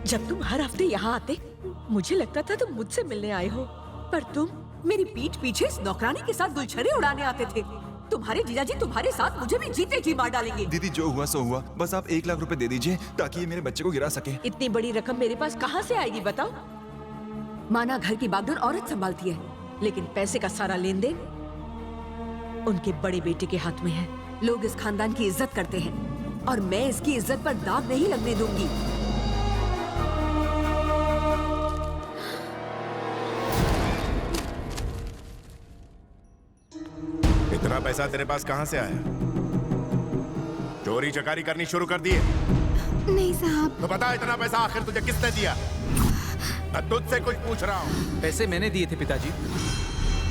जब तुम हर हफ्ते यहाँ आते मुझे लगता था तुम मुझसे मिलने आए हो, पर तुम मेरी पीठ पीछे इस नौकरानी के साथ गुलछरे उड़ाने आते थे। तुम्हारे जीजाजी तुम्हारे साथ मुझे भी जीते जी मार डालेंगे। दीदी जो हुआ सो हुआ, बस आप 1 लाख रुपए दे दीजिए ताकि ये मेरे बच्चे को गिरा सके। इतनी बड़ी रकम मेरे पास कहाँ से आएगी बताओ? माना घर की बागडोर औरत संभालती है, लेकिन पैसे का सारा लेन देन उनके बड़े बेटे के हाथ में है। लोग इस खानदान की इज्जत करते हैं और मैं इसकी इज्जत पर दाग नहीं लगने दूंगी। इतना पैसा तेरे पास कहां से आया? चोरी चकारी करनी शुरू कर दी है? नहीं साहब। तो बता इतना पैसा आखिर तुझे किसने दिया? मैं तुझसे कुछ पूछ रहा हूँ। पैसे मैंने दिए थे पिताजी।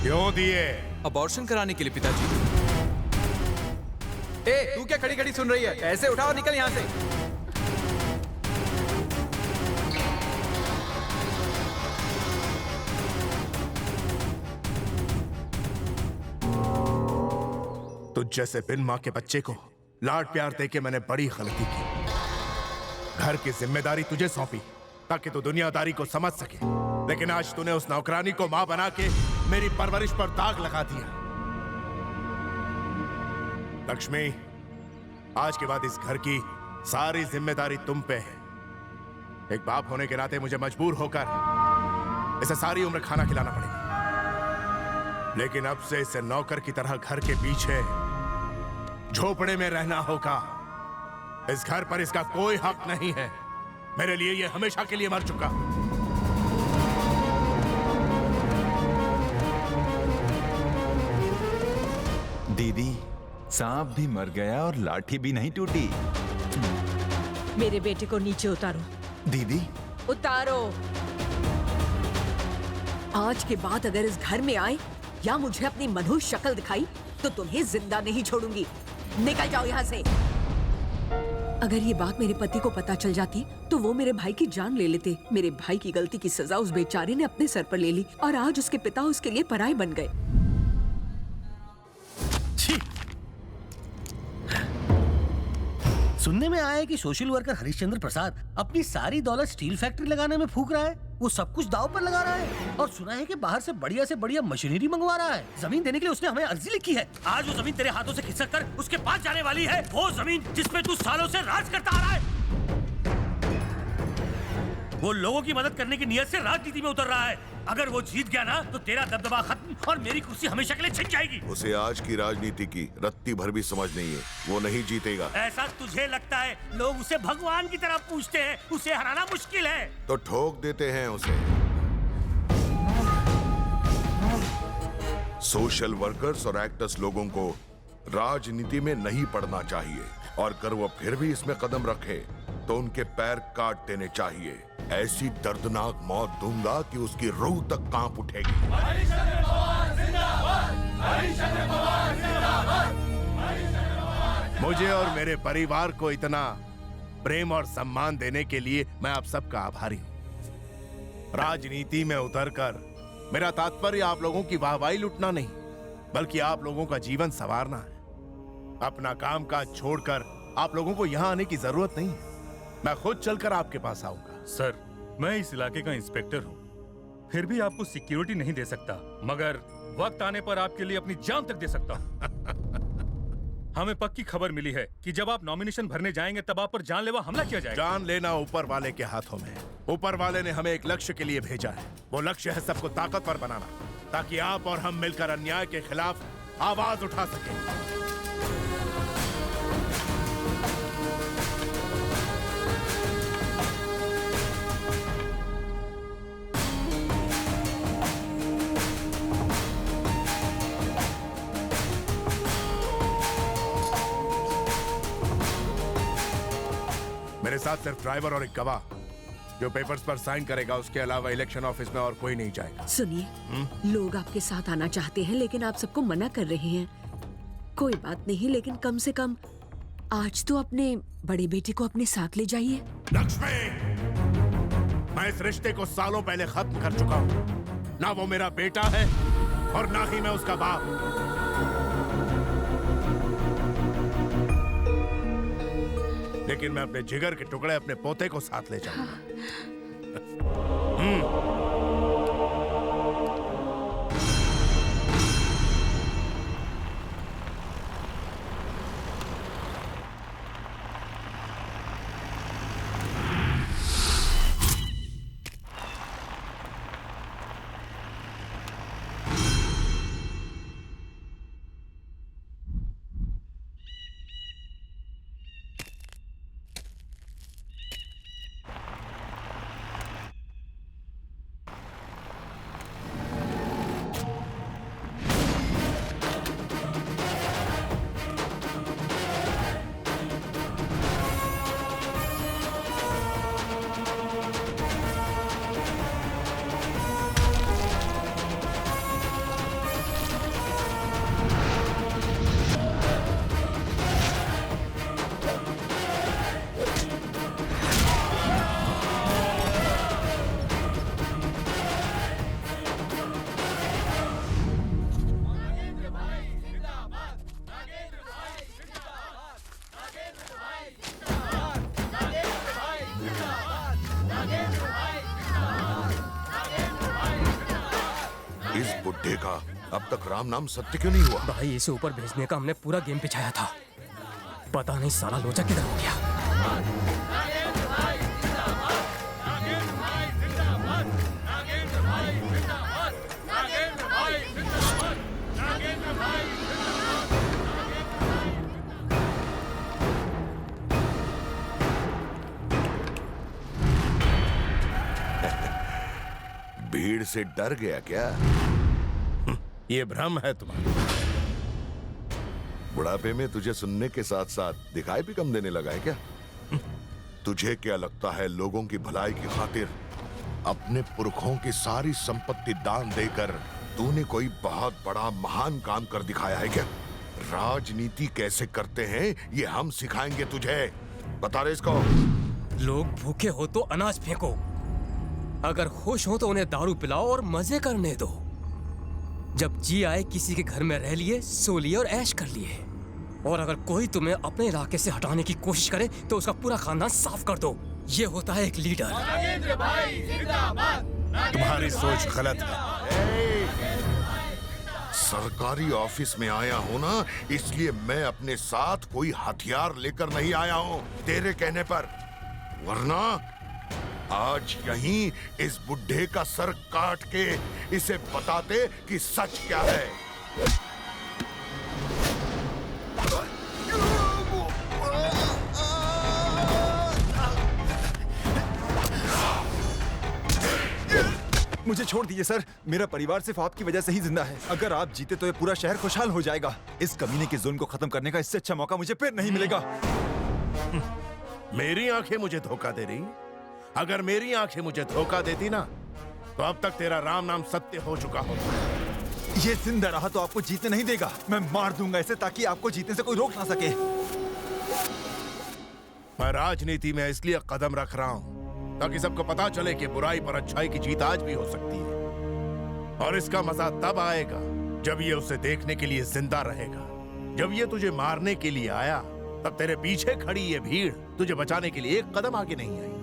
क्यों दिए? अबॉर्शन कराने के लिए पिताजी। ए, तू क्या खड़ी खड़ी सुन रही है? पैसे उठाओ, निकल यहाँ से। तुझ जैसे बिन मां के बच्चे को लाड प्यार देके मैंने बड़ी गलती की। घर की जिम्मेदारी तुझे सौंपी ताकि तू दुनियादारी को समझ सके, लेकिन आज तूने उस नौकरानी को मां बना के मेरी परवरिश पर दाग लगा दिया। लक्ष्मी, आज के बाद इस घर की सारी जिम्मेदारी तुम पे है। एक बाप होने के नाते मुझे मजबूर होकर इसे सारी उम्र खाना खिलाना पड़ेगा, लेकिन अब से इसे नौकर की तरह घर के पीछे झोपड़े में रहना होगा। इस घर पर इसका कोई हक नहीं है। मेरे लिए ये हमेशा के लिए मर चुका। दीदी, सांप भी मर गया और लाठी भी नहीं टूटी। मेरे बेटे को नीचे उतारो। दीदी उतारो। आज के बाद अगर इस घर में आए या मुझे अपनी मनहूस शक्ल दिखाई तो तुम्हें जिंदा नहीं छोड़ूंगी। निकल जाओ यहाँ से। अगर ये बात मेरे पति को पता चल जाती तो वो मेरे भाई की जान ले लेते। मेरे भाई की गलती की सजा उस बेचारे ने अपने सर पर ले ली और आज उसके पिता उसके लिए पराये बन गए। सुनने में आया है कि सोशल वर्कर हरिश्चंद्र प्रसाद अपनी सारी दौलत स्टील फैक्ट्री लगाने में फूंक रहा है। वो सब कुछ दांव पर लगा रहा है और सुना है कि बाहर से बढ़िया मशीनरी मंगवा रहा है। जमीन देने के लिए उसने हमें अर्जी लिखी है। आज वो जमीन तेरे हाथों से खिसक कर उसके पास जाने वाली है। वो जमीन जिसपे तू सालों से राज करता आ रहा है। वो लोगों की मदद करने की नियत से राजनीति में उतर रहा है। अगर वो जीत गया ना तो तेरा दबदबा खत्म और मेरी कुर्सी हमेशा के लिए छिन जाएगी। उसे आज की राजनीति की रत्ती भर भी समझ नहीं है। वो नहीं जीतेगा। ऐसा तुझे लगता है? लोग उसे भगवान की तरह पूछते हैं। उसे हराना मुश्किल है। तो ठोक देते हैं उसे। सोशल वर्कर्स और एक्टर्स लोगों को राजनीति में नहीं पड़ना चाहिए और अगर वो फिर भी इसमें कदम रखे तो उनके पैर काट देने चाहिए। ऐसी दर्दनाक मौत दूंगा कि उसकी रूह तक कांप उठेगी। मुझे और मेरे परिवार को इतना प्रेम और सम्मान देने के लिए मैं आप सबका आभारी हूं। राजनीति में उतरकर मेरा तात्पर्य आप लोगों की वाहवाही लुटना नहीं, बल्कि आप लोगों का जीवन संवारना है। अपना काम काज छोड़कर आप लोगों को यहाँ आने की जरूरत नहीं है। मैं खुद चलकर आपके पास आऊंगा। सर, मैं इस इलाके का इंस्पेक्टर हूँ, फिर भी आपको सिक्योरिटी नहीं दे सकता, मगर वक्त आने पर आपके लिए अपनी जान तक दे सकता हूँ। हमें पक्की खबर मिली है कि जब आप नॉमिनेशन भरने जाएंगे तब आप पर जानलेवा हमला किया जाएगा। जान लेना ऊपर वाले के हाथों में। ऊपर वाले ने हमें एक लक्ष्य के लिए भेजा है। वो लक्ष्य है सबको ताकतवर बनाना, ताकि आप और हम मिलकर अन्याय के खिलाफ आवाज उठा सकें। मेरे साथ सिर्फ ड्राइवर और एक गवाह जो पेपर्स पर साइन करेगा। उसके अलावा इलेक्शन ऑफिस में और कोई नहीं जाएगा। सुनिए, लोग आपके साथ आना चाहते हैं लेकिन आप सबको मना कर रहे हैं। कोई बात नहीं, लेकिन कम से कम आज तो अपने बड़े बेटे को अपने साथ ले जाइए। लक्ष्मी, मैं इस रिश्ते को सालों पहले खत्म कर चुका हूँ। ना वो मेरा बेटा है और ना ही मैं उसका बाप। लेकिन मैं अपने जिगर के टुकड़े अपने पोते को साथ ले जाऊंगा। इस बुड्ढे का अब तक राम नाम सत्य क्यों नहीं हुआ? भाई इसे ऊपर भेजने का हमने पूरा गेम बिछाया था। पता नहीं साला लोचा किधर हो गया। भीड़ से डर गया क्या? ये भ्रम है तुम्हारा। बुढ़ापे में तुझे सुनने के साथ साथ दिखाई भी कम देने लगा है क्या? तुझे क्या लगता है लोगों की भलाई की खातिर अपने पुरखों की सारी संपत्ति दान देकर तूने कोई बहुत बड़ा महान काम कर दिखाया है क्या? राजनीति कैसे करते हैं ये हम सिखाएंगे तुझे। बता रहे इसको। लोग भूखे हो तो अनाज फेंको, अगर खुश हो तो उन्हें दारू पिलाओ और मजे करने दो। जब जी आए किसी के घर में रह लिए, सो लिए और ऐश कर लिए। और अगर कोई तुम्हें अपने इलाके से हटाने की कोशिश करे तो उसका पूरा खानदान साफ कर दो। ये होता है एक लीडर। तुम्हारी सोच गलत है। सरकारी ऑफिस में आया हूँ ना, इसलिए मैं अपने साथ कोई हथियार लेकर नहीं आया हूँ तेरे कहने पर, वरना आज यहीं इस बुड्ढे का सर काट के इसे बताते कि सच क्या है। मुझे छोड़ दीजिए सर, मेरा परिवार सिर्फ आपकी वजह से ही जिंदा है। अगर आप जीते तो ये पूरा शहर खुशहाल हो जाएगा। इस कमीने के जुल्म को खत्म करने का इससे अच्छा मौका मुझे फिर नहीं मिलेगा। मेरी आंखें मुझे धोखा दे रही? अगर मेरी आंखें मुझे धोखा देती ना तो अब तक तेरा राम नाम सत्य हो चुका होता। ये जिंदा रहा तो आपको जीतने नहीं देगा। मैं मार दूंगा इसे ताकि आपको जीतने से कोई रोक ना सके। मैं राजनीति में इसलिए कदम रख रहा हूं ताकि सबको पता चले कि बुराई पर अच्छाई की जीत आज भी हो सकती है। और इसका मजा तब आएगा जब ये उसे देखने के लिए जिंदा रहेगा। जब ये तुझे मारने के लिए आया तब तेरे पीछे खड़ी ये भीड़ तुझे बचाने के लिए एक कदम आगे नहीं आई।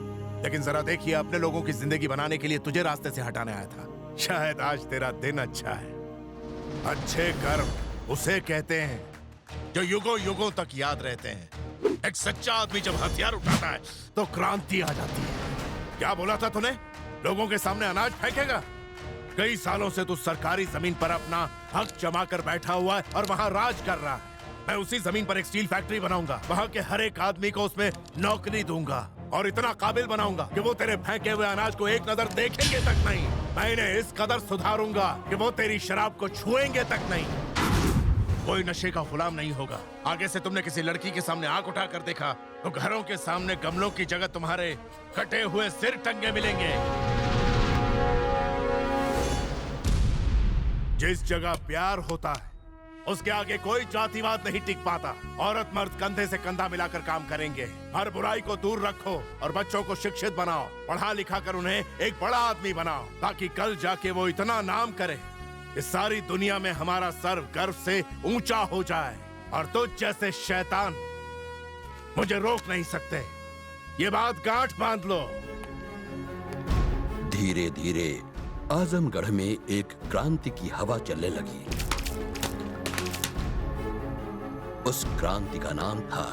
लेकिन जरा देखिए, अपने लोगों की जिंदगी बनाने के लिए तुझे रास्ते से हटाने आया था। शायद आज तेरा दिन अच्छा है। अच्छे कर्म उसे कहते हैं जो युगों युगों तक याद रहते हैं। एक सच्चा आदमी जब हथियार उठाता है तो क्रांति आ जाती है। क्या बोला था तूने? लोगों के सामने अनाज फेंकेगा? कई सालों से तू सरकारी जमीन पर अपना हक जमा कर बैठा हुआ है और वहां राज कर रहा है। मैं उसी जमीन पर एक स्टील फैक्ट्री बनाऊंगा, वहां के हर एक आदमी को उसमें नौकरी दूंगा और इतना काबिल बनाऊंगा कि वो तेरे फेंके हुए अनाज को एक नजर देखेंगे तक नहीं। मैं इन्हें इस कदर सुधारूंगा कि वो तेरी शराब को छुएंगे तक नहीं। कोई नशे का गुलाम नहीं होगा। आगे से तुमने किसी लड़की के सामने आंख उठा कर देखा तो घरों के सामने गमलों की जगह तुम्हारे कटे हुए सिर टंगे मिलेंगे। जिस जगह प्यार होता है उसके आगे कोई जातिवाद नहीं टिक पाता। औरत मर्द कंधे से कंधा मिलाकर काम करेंगे। हर बुराई को दूर रखो और बच्चों को शिक्षित बनाओ, पढ़ा लिखा कर उन्हें एक बड़ा आदमी बनाओ ताकि कल जाके वो इतना नाम करे इस सारी दुनिया में हमारा सर गर्व से ऊंचा हो जाए। और तुझ जैसे शैतान मुझे रोक नहीं सकते। ये बात गांठ बांध लो। धीरे धीरे आजमगढ़ में एक क्रांति की हवा चलने लगी। उस क्रांति का नाम था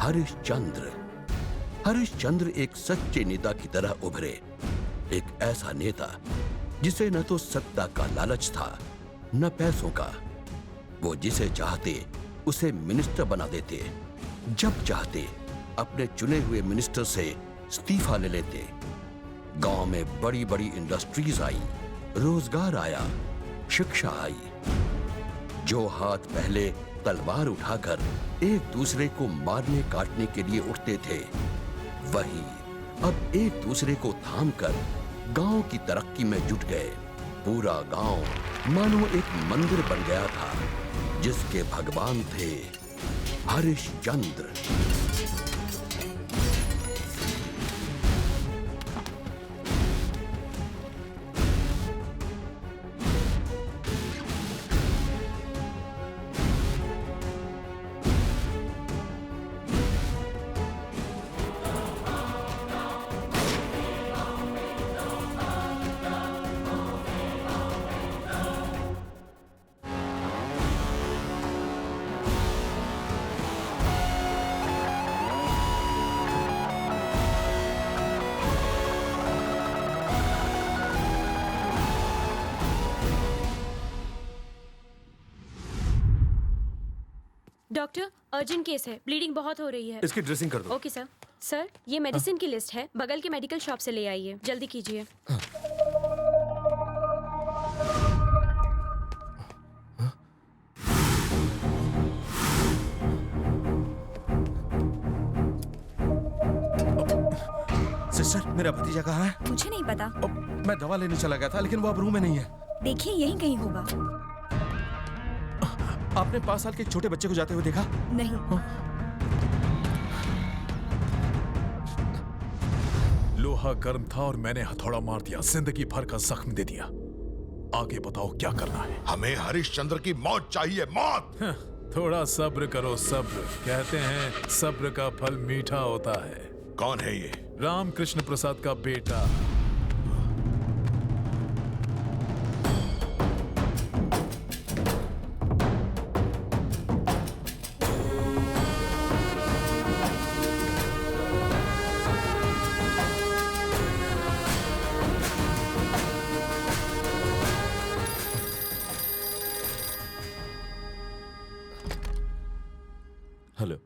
हरिश्चंद्र। हरिश्चंद्र एक सच्चे नेता की तरह उभरे, एक ऐसा नेता जिसे न तो सत्ता का लालच था न पैसों का। वो जिसे चाहते उसे मिनिस्टर बना देते, जब चाहते अपने चुने हुए मिनिस्टर से इस्तीफा ले लेते। गांव में बड़ी बड़ी इंडस्ट्रीज आई, रोजगार आया, शिक्षा आई। जो हाथ पहले तलवार उठाकर एक दूसरे को मारने काटने के लिए उठते थे, वही अब एक दूसरे को थामकर गांव की तरक्की में जुट गए। पूरा गांव मानो एक मंदिर बन गया था जिसके भगवान थे हरिश्चंद्र। डॉक्टर, अर्जेंट केस है, ब्लीडिंग बहुत हो रही है। इसकी ड्रेसिंग कर दो। Okay sir. सर, ये मेडिसिन की लिस्ट है, बगल के मेडिकल शॉप से ले आइए, जल्दी कीजिए। सिस्टर, मेरा भतीजा कहाँ है? मुझे नहीं पता। मैं दवा लेने चला गया था, लेकिन वो अब रूम में नहीं है। देखिए, यहीं कहीं होगा। आपने 5 साल के एक छोटे बच्चे को जाते हुए देखा? नहीं। लोहा गर्म था और मैंने हथौड़ा मार दिया, जिंदगी भर का जख्म दे दिया। आगे बताओ क्या करना है? हमें हरिश्चंद्र की मौत चाहिए, मौत। थोड़ा सब्र करो, सब्र। कहते हैं सब्र का फल मीठा होता है। कौन है ये? रामकृष्ण प्रसाद का बेटा। हेलो।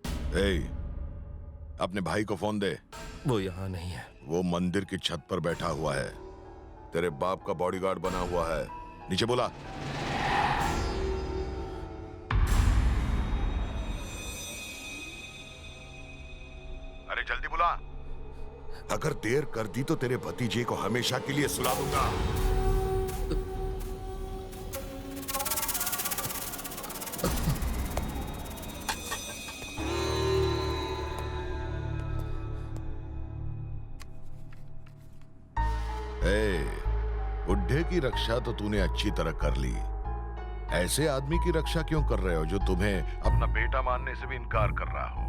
अपने भाई को फोन दे। वो यहाँ नहीं है। वो मंदिर की छत पर बैठा हुआ है, तेरे बाप का बॉडीगार्ड बना हुआ है। नीचे बोला। अरे जल्दी बुला। अगर देर कर दी तो तेरे भतीजे को हमेशा के लिए सुला दूंगा। बुढ़े की रक्षा तो तूने अच्छी तरह कर ली, ऐसे आदमी की रक्षा क्यों कर रहे हो जो तुम्हें अपना बेटा मानने से भी इनकार कर रहा हो?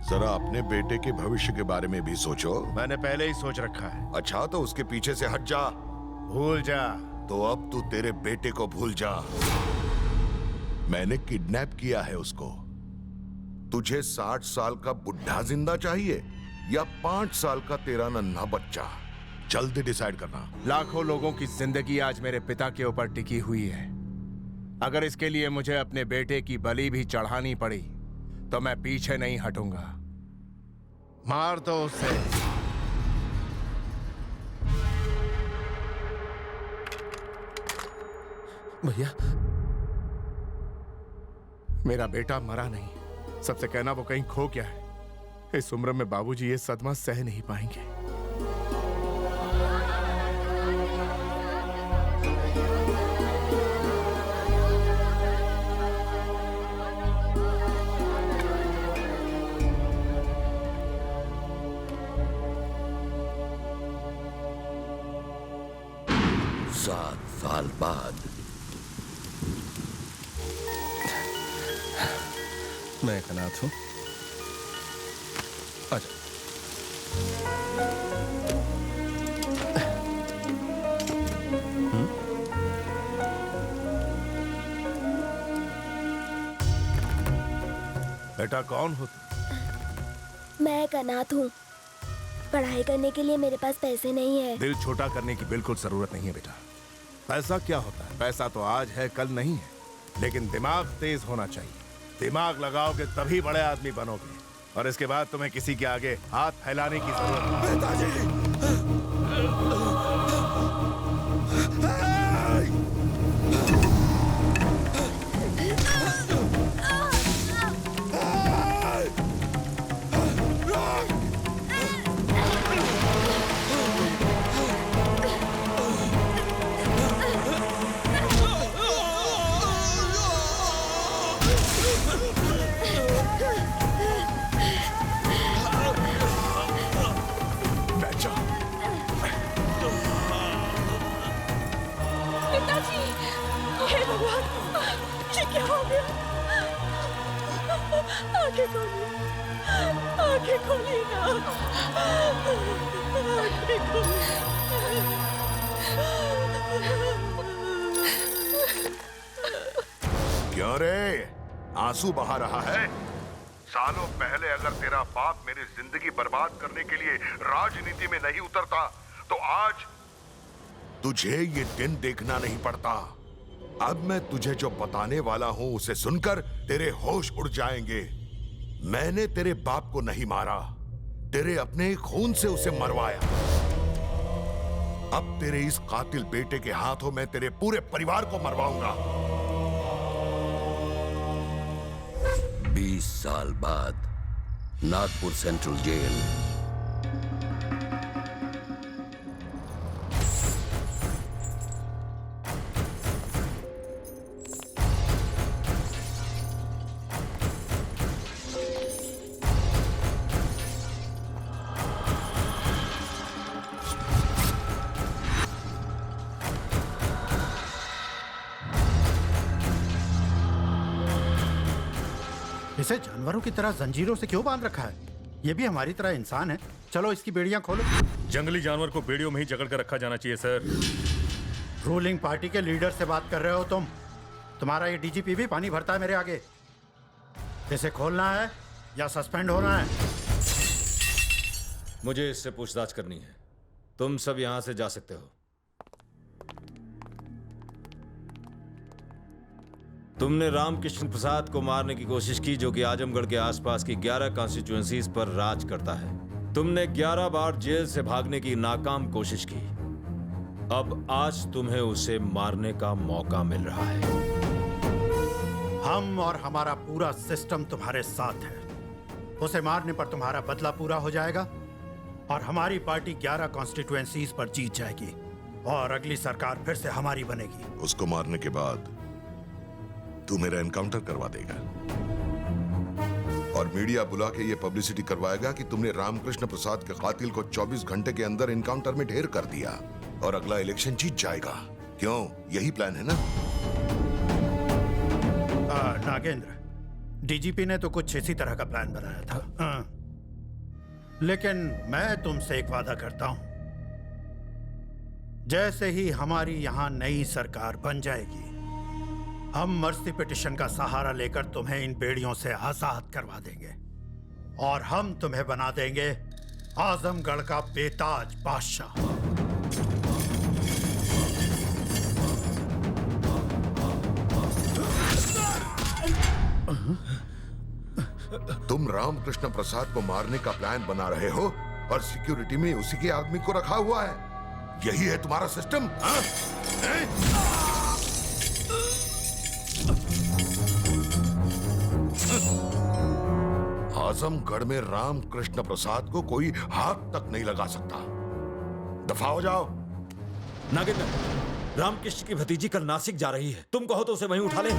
जरा अपने बेटे के भविष्य के बारे में भी सोचो। मैंने पहले ही सोच रखा है। अच्छा, तो उसके पीछे से हट जा। भूल जा। तो अब तू तेरे बेटे को भूल जा। मैंने किडनैप किया है उसको। तुझे 60 साल का बुढ़ा जिंदा चाहिए या 5 साल का तेरा नन्हा बच्चा? जल्दी डिसाइड करना। लाखों लोगों की जिंदगी आज मेरे पिता के ऊपर टिकी हुई है। अगर इसके लिए मुझे अपने बेटे की बलि भी चढ़ानी पड़ी तो मैं पीछे नहीं हटूंगा। मार दो उसे। भैया, मेरा बेटा मरा नहीं। सबसे कहना वो कहीं खो गया है। इस उम्र में बाबूजी ये सदमा सह नहीं पाएंगे। साल बाद मैं एक अनाथ हूं। आजा। बेटा कौन हो तुम? मैं एक अनाथ हूँ। पढ़ाई करने के लिए मेरे पास पैसे नहीं है। दिल छोटा करने की बिल्कुल जरूरत नहीं है बेटा। पैसा क्या होता है? पैसा तो आज है कल नहीं है, लेकिन दिमाग तेज होना चाहिए। दिमाग लगाओगे तभी बड़े आदमी बनोगे, और इसके बाद तुम्हें किसी के आगे हाथ फैलाने की जरूरत नहीं। पिताजी, हे भगवान, ये क्या हो गया? आंखें खोलिए, आंखें खोलिए ना, आंखें खोलिए। क्यों रे, आंसू बहा रहा है? सालों पहले अगर तेरा बाप मेरी जिंदगी बर्बाद करने के लिए राजनीति में नहीं उतरता, तो आज तुझे ये दिन देखना नहीं पड़ता। अब मैं तुझे जो बताने वाला हूं उसे सुनकर तेरे होश उड़ जाएंगे। मैंने तेरे बाप को नहीं मारा, तेरे अपने खून से उसे मरवाया। अब तेरे इस कातिल बेटे के हाथों में तेरे पूरे परिवार को मरवाऊंगा। 20 साल बाद नागपुर सेंट्रल जेल। इसे जानवरों की तरह जंजीरों से क्यों बांध रखा है? ये भी हमारी तरह इंसान है। चलो इसकी बेड़ियां खोलो। जंगली जानवर को बेड़ियों में ही जकड़ कर रखा जाना चाहिए सर। रूलिंग पार्टी के लीडर से बात कर रहे हो तुम? तुम्हारा ये डीजीपी भी पानी भरता है मेरे आगे। इसे खोलना है या सस्पेंड होना है? मुझे इससे पूछताछ करनी है। तुम सब यहां से जा सकते हो। तुमने रामकृष्ण प्रसाद को मारने की कोशिश की, जो कि आजमगढ़ के आसपास की 11 कॉन्स्टिट्यूएंसीज पर राज करता है। तुमने 11 बार जेल से भागने की नाकाम कोशिश की। अब आज तुम्हें उसे मारने का मौका मिल रहा है। हम और हमारा पूरा सिस्टम तुम्हारे साथ है। उसे मारने पर तुम्हारा बदला पूरा हो जाएगा और हमारी पार्टी 11 कॉन्स्टिट्यूएंसीज पर जीत जाएगी और अगली सरकार फिर से हमारी बनेगी। उसको मारने के बाद तू मेरा एनकाउंटर करवा देगा और मीडिया बुला के ये पब्लिसिटी करवाएगा कि तुमने रामकृष्ण प्रसाद के कातिल को 24 घंटे के अंदर एनकाउंटर में ढेर कर दिया और अगला इलेक्शन जीत जाएगा। क्यों, यही प्लान है ना? नागेंद्र, डीजीपी ने तो कुछ इसी तरह का प्लान बनाया था। लेकिन मैं तुमसे एक वादा करता हूं, जैसे ही हमारी यहां नई सरकार बन जाएगी, हम मर्सी पिटिशन का सहारा लेकर तुम्हें इन बेड़ियों से आजाद करवा देंगे और हम तुम्हें बना देंगे आजमगढ़ का बेताज बादशाह। तुम रामकृष्ण प्रसाद को मारने का प्लान बना रहे हो और सिक्योरिटी में उसी के आदमी को रखा हुआ है। यही है तुम्हारा सिस्टम? आजमगढ़ में रामकृष्ण प्रसाद को कोई हाथ तक नहीं लगा सकता। दफा हो जाओ। नागेंद्र, रामकृष्ण की भतीजी कल नासिक जा रही है। तुम कहो तो उसे वहीं उठा ले।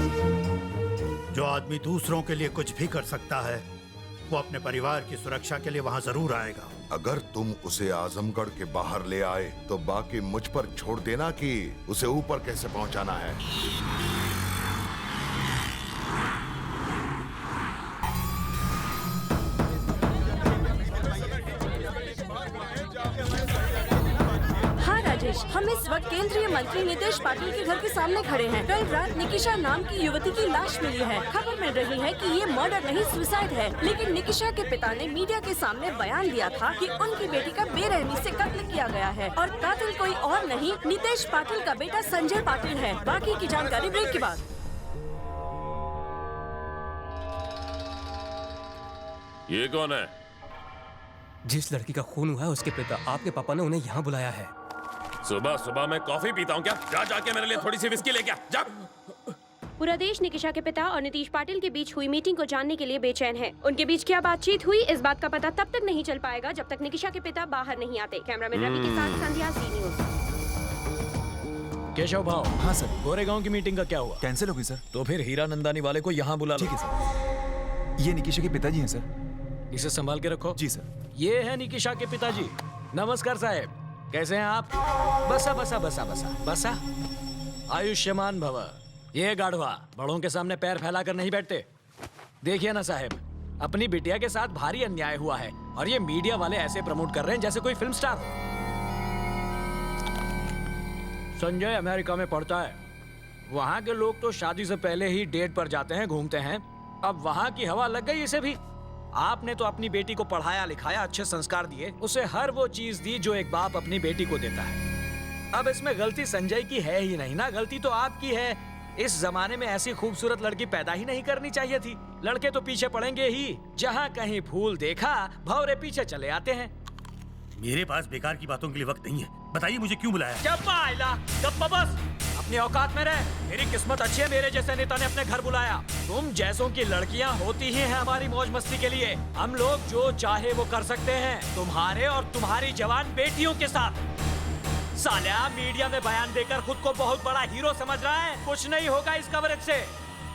जो आदमी दूसरों के लिए कुछ भी कर सकता है, वो अपने परिवार की सुरक्षा के लिए वहां जरूर आएगा। अगर तुम उसे आजमगढ़ के बाहर ले आए तो बाकी मुझ पर छोड़ देना कि उसे ऊपर कैसे पहुंचाना है। हाँ राजेश, हमें इस वक्त केंद्रीय मंत्री नितेश पाटिल के घर के सामने खड़े हैं। कल रात निकिशा नाम की युवती की लाश मिली है। खबर मिल रही है कि ये मर्डर नहीं सुसाइड है, लेकिन निकिशा के पिता ने मीडिया के सामने बयान दिया था कि उनकी बेटी का बेरहमी से कत्ल किया गया है और कातिल कोई और नहीं नितेश पाटिल का बेटा संजय पाटिल है। बाकी की जानकारी ब्रेक के बाद। ये कौन है? जिस लड़की का खून हुआ है उसके पिता, आपके पापा ने उन्हें यहाँ बुलाया है। सुबह सुबह मैं कॉफी पीता हूँ क्या? जा जाके मेरे लिए थोड़ी सी विस्की लेके आ, जा। पूरा देश निकिशा के पिता और नीतीश पाटिल के बीच हुई मीटिंग को जानने के लिए बेचैन है। उनके बीच क्या बातचीत हुई, इस बात का पता तब तक नहीं चल पाएगा जब तक निकिशा के पिता बाहर नहीं आते। कैमरामैन रवि के साथ संध्या, सी न्यूज़। केशव भाव। हाँ सर। गोरेगांव की मीटिंग का क्या हुआ? कैंसिल हो गई सर। तो फिर हीरा नंदानी वाले को यहाँ बुला लो। ठीक है सर। ये निकिशा के पिताजी हैं सर। इसे संभाल के रखो। जी सर। ये है निकिशा के पिताजी। नमस्कार साहब, कैसे हैं आप? बसा बसा बसा बसा बसा। आयुष्मान भव। ये गाढ़वा बड़ों के सामने पैर फैलाकर नहीं बैठते। देखिए ना साहब, अपनी बिटिया के साथ भारी अन्याय हुआ है और ये मीडिया वाले ऐसे प्रमोट कर रहे हैं जैसे कोई फिल्म स्टार। संजय अमेरिका में पढ़ता है। वहाँ के लोग तो शादी से पहले ही डेट पर जाते हैं, घूमते हैं। अब वहाँ की हवा लग गई इसे भी। आपने तो अपनी बेटी को पढ़ाया लिखाया, अच्छे संस्कार दिए, उसे हर वो चीज दी जो एक बाप अपनी बेटी को देता है। अब इसमें गलती संजय की है ही नहीं ना, गलती तो आपकी है। इस जमाने में ऐसी खूबसूरत लड़की पैदा ही नहीं करनी चाहिए थी। लड़के तो पीछे पड़ेंगे ही, जहाँ कहीं फूल देखा भौरे पीछे चले आते हैं। मेरे पास बेकार की बातों के लिए वक्त नहीं है। बताइए मुझे क्यों बुलाया? जब आइला जब बस अपनी औकात में रहे। मेरी किस्मत अच्छी है, मेरे जैसे नेता ने अपने घर बुलाया। तुम जैसों की लड़कियां होती ही हैं हमारी मौज मस्ती के लिए। हम लोग जो चाहे वो कर सकते हैं तुम्हारे और तुम्हारी जवान बेटियों के साथ। साल्या मीडिया में बयान देकर खुद को बहुत बड़ा हीरो समझ रहा है। कुछ नहीं होगा इस कवरेज से।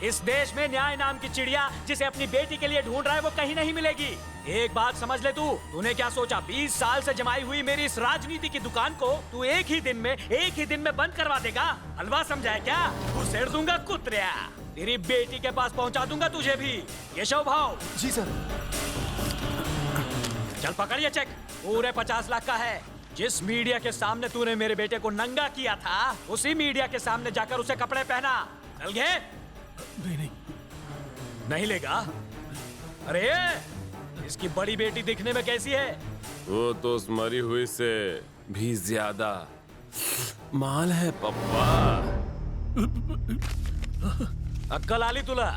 इस देश में न्याय नाम की चिड़िया जिसे अपनी बेटी के लिए ढूंढ रहा है वो कहीं नहीं मिलेगी। एक बात समझ ले तूने क्या सोचा? 20 साल से जमाई हुई मेरी इस राजनीति की दुकान को तू एक ही दिन में बंद करवा देगा? हलवा समझा है क्या? घुसेड़ दूंगा कुतरिया। तेरी बेटी के पास पहुंचा दूंगा तुझे भी। केशव भाव। जी सर। चल पकड़िए चेक, पूरे 50 लाख का है। जिस मीडिया के सामने तूने मेरे बेटे को नंगा किया था, उसी मीडिया के सामने जाकर उसे कपड़े पहना। चल गए? नहीं लेगा? अरे इसकी बड़ी बेटी दिखने में कैसी है? वो तो उस मरी हुई से भी ज्यादा माल है पप्पा। अक्कल आली तुला।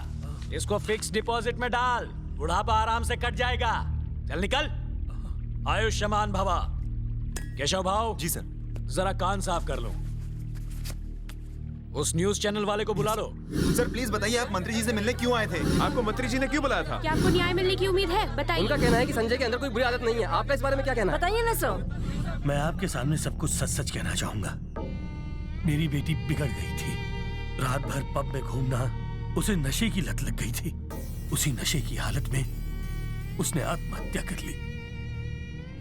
इसको फिक्स डिपॉजिट में डाल, बुढ़ापा आराम से कट जाएगा। चल निकल। आयुष्मान भवा। केशव भाव। जी सर। जरा कान साफ कर लो। उस न्यूज चैनल वाले को बुला लो। सर प्लीज बताइए, आप मंत्री जी से मिलने क्यों आए थे? आपको मंत्री जी ने क्यों बुलाया था? क्या आपको न्याय मिलने की उम्मीद है? बताइए। उनका कहना है कि संजय के अंदर कोई बुरी आदत नहीं है। आपका इस बारे में क्या कहना है? बताइए ना सर। मैं आपके सामने सब कुछ सच सच कहना चाहूंगा। मेरी बेटी बिगड़ गई थी। रात भर पब में घूमना, उसे नशे की लत लग गई थी। उसी नशे की हालत में उसने आत्महत्या कर ली।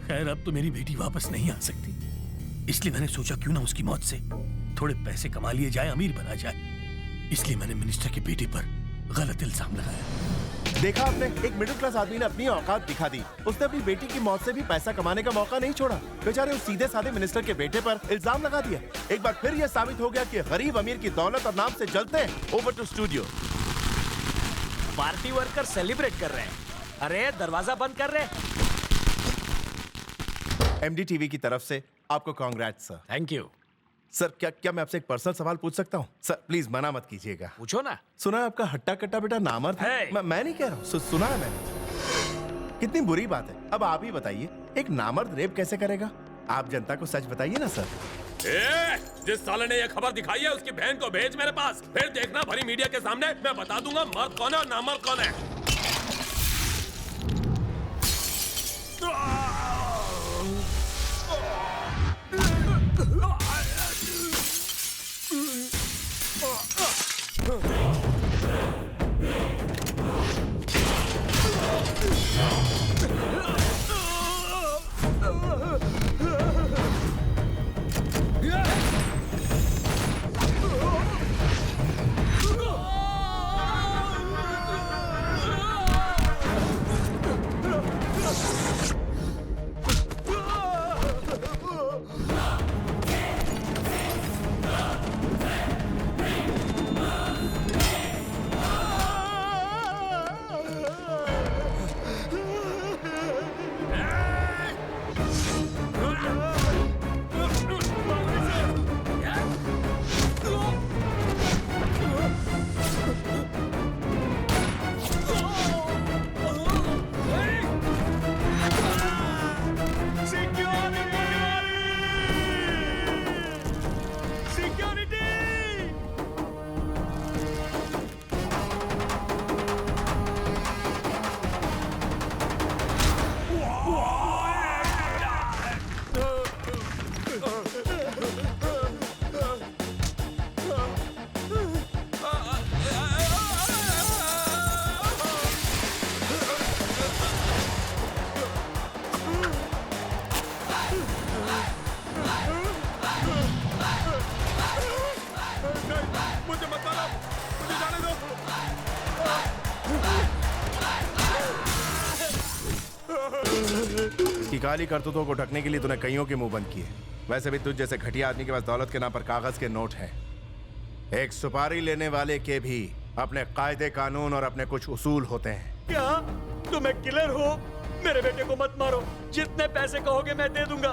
खैर अब तो मेरी बेटी वापस नहीं आ सकती, इसलिए मैंने सोचा क्यों ना उसकी मौत से थोड़े पैसे कमा लिए जाए, अमीर बना जाए। इसलिए मैंने मिनिस्टर के बेटे पर गलत इल्जाम लगाया। देखा आपने, एक मिडिल क्लास आदमी ने अपनी औकात दिखा दी। उसने अपनी बेटी की मौत से भी पैसा कमाने का मौका नहीं छोड़ा। बेचारे उस सीधे साधे मिनिस्टर के बेटे पर इल्जाम लगा दिया। एक बार फिर यह साबित हो गया कि गरीब अमीर की दौलत और नाम से जलते हैं। Over to studio. Party worker celebrate कर रहे हैं। अरे दरवाजा बंद कर रहे। MDTV की तरफ से आपको congrats sir. Thank you sir. क्या मैं आपसे एक पर्सनल सवाल पूछ सकता हूँ? सर प्लीज मना मत कीजिएगा। पूछो ना। सुना है आपका हट्टा कट्टा बेटा नामर्द है। मैं नहीं कह रहा हूँ, सुना है मैंने। कितनी बुरी बात है। अब आप ही बताइए, एक नामर्द रेप कैसे करेगा? आप जनता को सच बताइए ना सर। जिस साले ने ये खबर दिखाई है उसकी बहन को भेज मेरे पास, फिर देखना भरी मीडिया के सामने मैं बता दूंगा मर्द कौन है और नामर्द कौन है। उसकी काली करतूतों को ढकने के लिए तूने कईयों के मुंह बंद किए। वैसे भी तुझ जैसे घटिया आदमी के पास दौलत के नाम पर कागज के नोट हैं। एक सुपारी लेने वाले के भी अपने कायदे कानून और अपने कुछ उसूल होते हैं। क्या तुम एक किलर हो? मेरे बेटे को मत मारो, जितने पैसे कहोगे मैं दे दूंगा।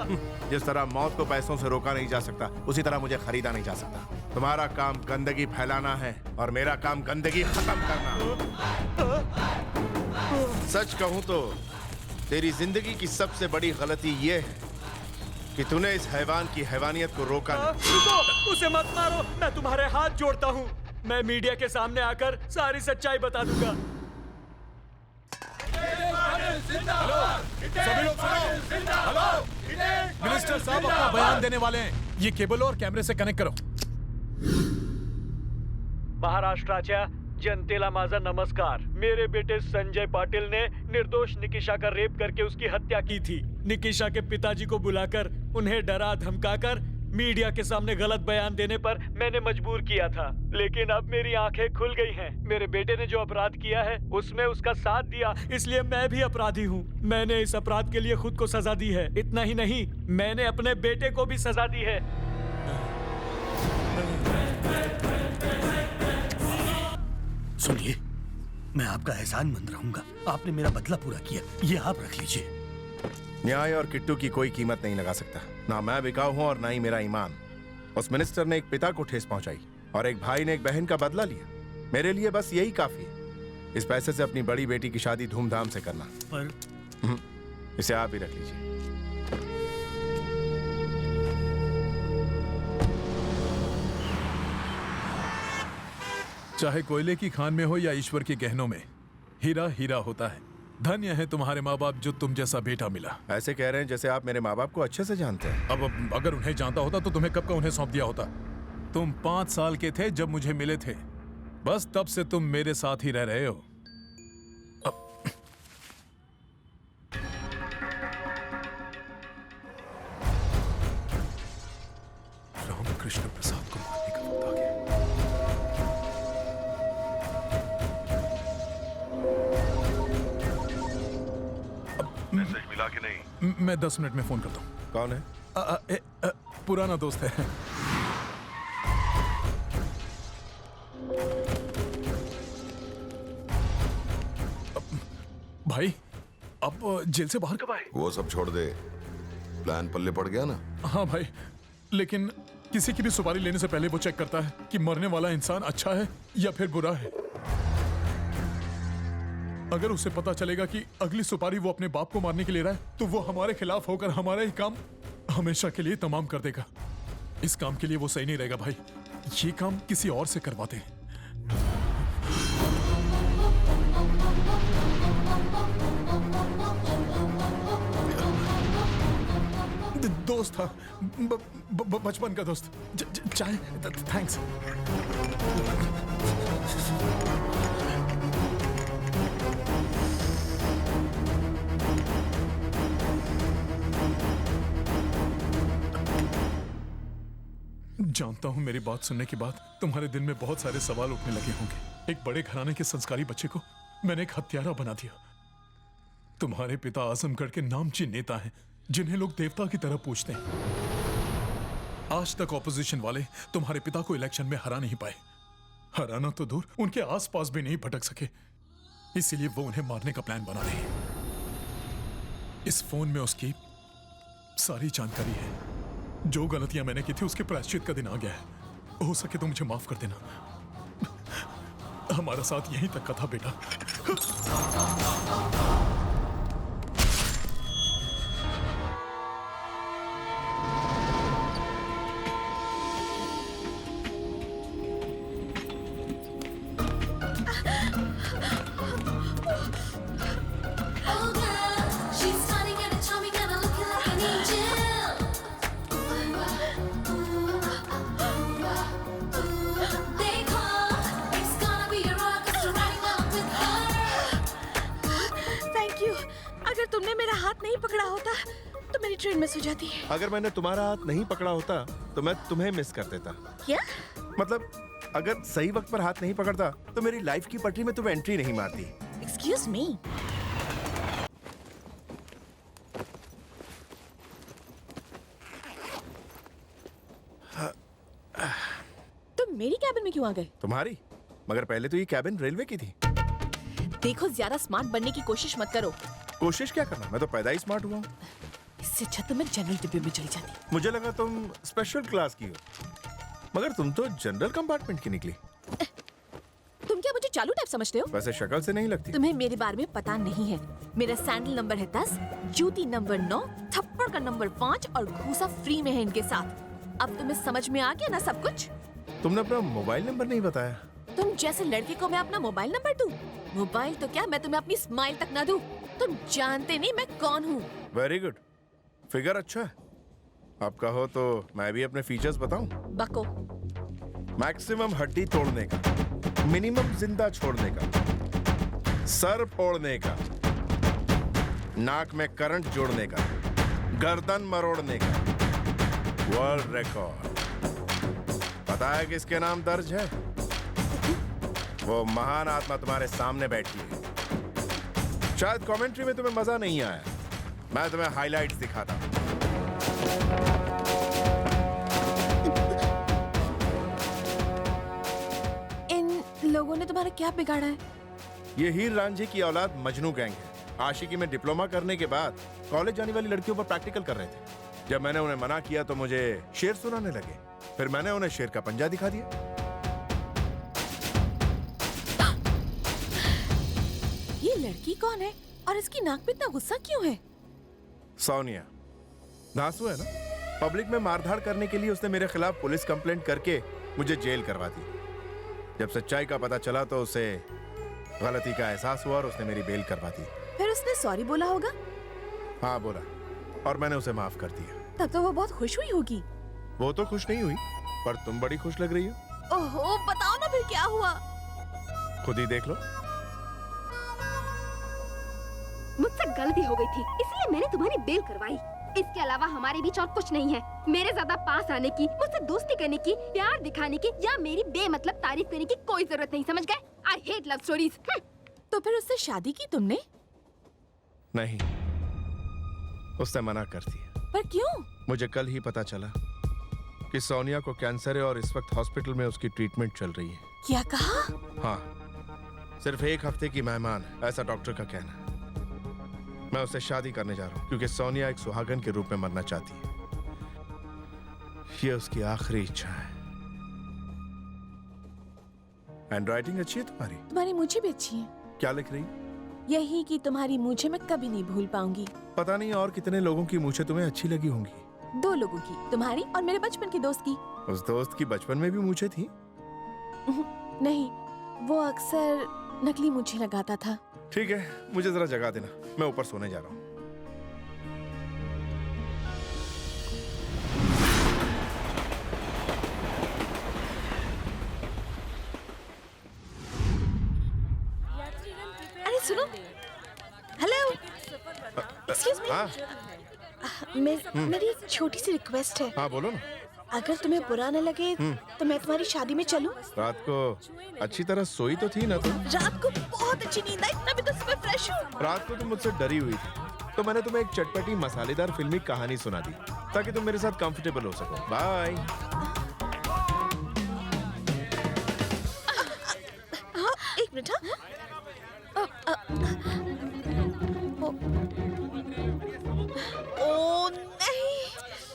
जिस तरह मौत को पैसों से रोका नहीं जा सकता, उसी तरह मुझे खरीदा नहीं जा सकता। तुम्हारा काम गंदगी फैलाना है और मेरा काम गंदगी खत्म करना। सच कहूं तो तेरी जिंदगी की सबसे बड़ी गलती ये है कि तूने इस हैवान की हैवानियत को रोका नहीं। उसे मत मारो, मैं तुम्हारे हाथ जोड़ता हूँ। मैं मीडिया के सामने आकर सारी सच्चाई बता दूंगा। सभी लोग सुनो। हेलो, मिनिस्टर साहब अपना बयान देने वाले हैं। ये केबल और कैमरे से कनेक्ट करो। महाराष्ट्राच्या जनतेला माझा नमस्कार। मेरे बेटे संजय पाटिल ने निर्दोष निकिशा का रेप करके उसकी हत्या की थी। निकिशा के पिताजी को बुलाकर उन्हें डरा धमकाकर मीडिया के सामने गलत बयान देने पर मैंने मजबूर किया था, लेकिन अब मेरी आंखें खुल गई हैं। मेरे बेटे ने जो अपराध किया है उसमें उसका साथ दिया, इसलिए मैं भी अपराधी हूँ। मैंने इस अपराध के लिए खुद को सजा दी है। इतना ही नहीं, मैंने अपने बेटे को भी सजा दी है। सुनिए, मैं आपका एहसानमंद रहूंगा। आपने मेरा बदला पूरा किया, ये आप रख लीजिए। न्याय और किट्टू की कोई कीमत नहीं लगा सकता। ना मैं बिकाऊ हूं और ना ही मेरा ईमान। उस मिनिस्टर ने एक पिता को ठेस पहुंचाई और एक भाई ने एक बहन का बदला लिया। मेरे लिए बस यही काफी है। इस पैसे से अपनी बड़ी बेटी की शादी धूमधाम से करना। पर इसे आप ही रख लीजिए। चाहे कोयले की खान में हो या ईश्वर के गहनों में, हीरा हीरा होता है। धन्य है तुम्हारे माँ बाप जो तुम जैसा बेटा मिला। ऐसे कह रहे हैं जैसे आप मेरे माँ बाप को अच्छे से जानते हैं। अब अगर उन्हें जानता होता तो तुम्हें कब का उन्हें सौंप दिया होता। तुम 5 साल के थे जब मुझे मिले थे, बस तब से तुम मेरे साथ ही रह रहे हो। रामकृष्ण प्रसाद को मारने का वक्त आ गया। मैसेज मिला कि नहीं? मैं 10 मिनट में फोन करता हूँ। कौन है? पुराना दोस्त है। भाई, अब जेल से बाहर कब आए? वो सब छोड़ दे, प्लान पल्ले पड़ गया ना? हाँ भाई, लेकिन किसी की भी सुपारी लेने से पहले वो चेक करता है कि मरने वाला इंसान अच्छा है या फिर बुरा है। अगर उसे पता चलेगा कि अगली सुपारी वो अपने बाप को मारने के लिए रहा है, तो वो हमारे खिलाफ होकर हमारा ही काम हमेशा के लिए तमाम कर देगा। इस काम के लिए वो सही नहीं रहेगा भाई। ये काम किसी और से करवाते हैं। दोस्त था, बचपन का दोस्त। चाय, थैंक्स। जानता हूं मेरी बात सुनने के बाद तुम्हारे दिल में बहुत सारे सवाल उठने लगे होंगे। एक बड़े घराने के संस्कारी बच्चे को मैंने एक हत्यारा बना दिया। तुम्हारे पिता आजमगढ़ के नामचीन नेता हैं, जिन्हें लोग देवता की तरह पूजते हैं। आज तक ऑपोजिशन वाले तुम्हारे पिता को इलेक्शन में हरा नहीं पाए। हराना तो दूर, उनके आसपास भी नहीं भटक सके। इसीलिए वो उन्हें मारने का प्लान बना रहे हैं। इस फोन में उसकी सारी जानकारी है। जो गलतियां मैंने की थी उसके प्रायश्चित का दिन आ गया है। हो सके तो मुझे माफ कर देना। हमारा साथ यहीं तक का था बेटा। ट्रेन मिस हो जाती है। अगर मैंने तुम्हारा हाथ नहीं पकड़ा होता तो मैं तुम्हें मिस कर देता। क्या? मतलब अगर सही वक्त पर हाथ नहीं पकड़ता तो मेरी लाइफ की पटरी में तुम एंट्री नहीं मारती। Excuse me. क्यों आ गए? तुम्हारी? मगर पहले तो ये कैबिन रेलवे की थी। देखो, ज्यादा स्मार्ट बनने की कोशिश मत करो। कोशिश क्या करना, मैं तो पैदा ही स्मार्ट हुआ हूँ। इससे अच्छा तो मैं जनरल डिब्बे में चली जाती। मुझे लगा तुम स्पेशल क्लास की हो, मगर तुम तो जनरल कंपार्टमेंट की निकली। तुम क्या मुझे चालू टाइप समझते हो? वैसे शक्ल से नहीं लगती। तुम्हें मेरे बारे में पता नहीं है। मेरा सैंडल नंबर है 10, जूती नंबर 9, थप्पड़ का नंबर 5 और घूसा फ्री में है इनके साथ। अब तुम्हें समझ में आ गया ना सब कुछ? तुमने अपना मोबाइल नंबर नहीं बताया। तुम जैसे लड़के को मैं अपना मोबाइल नंबर दूं? मोबाइल तो क्या, मैं तुम्हें अपनी स्माइल तक ना दूं। तुम जानते नहीं मैं कौन हूँ। वेरी गुड, फिगर अच्छा है। आप कहो तो मैं भी अपने फीचर्स बताऊं? बको। मैक्सिमम हड्डी तोड़ने का, मिनिमम जिंदा छोड़ने का, सर फोड़ने का, नाक में करंट जोड़ने का, गर्दन मरोड़ने का, वर्ल्ड रिकॉर्ड। पता है किसके नाम दर्ज है? वो महान आत्मा तुम्हारे सामने बैठी है। शायद कमेंट्री में तुम्हें मजा नहीं आया, मैं तुम्हें हाइलाइट्स दिखाता हूं। इन लोगों ने तुम्हारा क्या बिगाड़ा है? ये हीर रांझे की औलाद मजनू गैंग है। आशिकी में डिप्लोमा करने के बाद कॉलेज जाने वाली लड़कियों पर प्रैक्टिकल कर रहे थे। जब मैंने उन्हें मना किया तो मुझे शेर सुनाने लगे। फिर मैंने उन्हें शेर का पंजा दिखा दिया। ये लड़की कौन है और इसकी नाक पे इतना गुस्सा क्यों है? सोनिया। धांसू है ना? पब्लिक में मारधाड़ करने के लिए उसने मेरे खिलाफ पुलिस कंप्लेंट करके मुझे जेल करवा दी। जब सच्चाई का पता चला तो उसे गलती का एहसास हुआ और उसने मेरी बेल करवा दी। फिर उसने सॉरी बोला होगा? हाँ बोला, और मैंने उसे माफ कर दिया। तब तो वो बहुत खुश हुई होगी। वो तो खुश नहीं हुई, पर तुम बड़ी खुश लग रही हो। ओहो, बताओ ना फिर क्या हुआ? खुद ही देख लो। मुझसे गलती हो गई थी, इसलिए मैंने तुम्हारी बेल करवाई। इसके अलावा हमारे बीच और कुछ नहीं है। मेरे ज्यादा पास आने की, मुझसे दोस्ती करने की, प्यार दिखाने की या मेरी बेमतलब तारीफ करने की कोई जरूरत नहीं, समझ गए? I hate love stories. तो फिर उससे शादी की तुमने? नहीं, उसने मना कर दिया। पर क्यों? मुझे कल ही पता चला कि सोनिया को कैंसर है और इस वक्त हॉस्पिटल में उसकी ट्रीटमेंट चल रही है। क्या कहा? हाँ, सिर्फ 1 हफ्ते की मेहमान, ऐसा डॉक्टर का कहना है। मैं उससे शादी करने जा रहा हूँ क्योंकि सोनिया एक सुहागन के रूप में मरना चाहती है। ये उसकी आखिरी इच्छा है। हैंडराइटिंग अच्छी है तुम्हारी? तुम्हारी मूछें भी अच्छी हैं। क्या लिख रही? यही कि तुम्हारी मूछें मैं कभी नहीं भूल पाऊंगी। पता नहीं और कितने लोगों की मूछें तुम्हें अच्छी लगी होंगी। 2 लोगों की, तुम्हारी और मेरे बचपन के दोस्त की। उस दोस्त की बचपन में भी मूछें थी? नहीं, वो अक्सर नकली मूछें लगाता था। ठीक है, मुझे जरा जगा देना, मैं ऊपर सोने जा रहा हूँ। अरे सुनो, हेलो, एक्सक्यूज मी। हाँ मेरी एक छोटी सी रिक्वेस्ट है। हाँ बोलो ना। अगर तुम्हें बुरा न लगे तो मैं तुम्हारी शादी में चलूं? रात को अच्छी तरह सोई तो थी ना तुम? रात को बहुत अच्छी नींद आई, तभी तो सुबह फ्रेश हूँ। रात को तुम मुझसे डरी हुई थी, तो मैंने तुम्हें एक चटपटी मसालेदार फिल्मी कहानी सुना दी ताकि तुम मेरे साथ कंफर्टेबल हो सको। बाय। हाँ, 1 मिनट। ओ नहीं।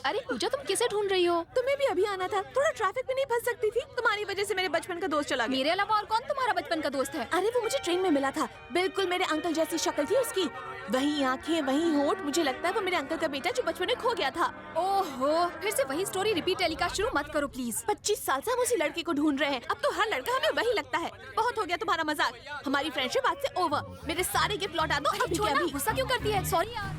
अरे पूजा, तुम किसे ढूंढ रही हो? तुम्हें भी अभी आना था, थोड़ा ट्रैफिक में नहीं फंस सकती थी? तुम्हारी वजह से मेरे बचपन का दोस्त चला गया। मेरे अलावा और कौन तुम्हारा बचपन का दोस्त है? अरे वो मुझे ट्रेन में मिला था, बिल्कुल मेरे अंकल जैसी शक्ल थी उसकी, वही आंखें, वही होंठ। मुझे लगता है वो मेरे अंकल का बेटा जो बचपन में खो गया था। ओहो, फिर से वही स्टोरी रिपीट टेलीकास्ट शुरू मत करो प्लीज। 25 साल से हम उसी लड़के को ढूंढ रहे हैं। अब तो हर लड़का हमें वही लगता है। बहुत हो गया तुम्हारा मजाक, हमारी फ्रेंडशिप आज से ओवर। मेरे सारे गिफ्ट लौटा दो। अब छोड़ना, गुस्सा क्यों करती है? सॉरी यार।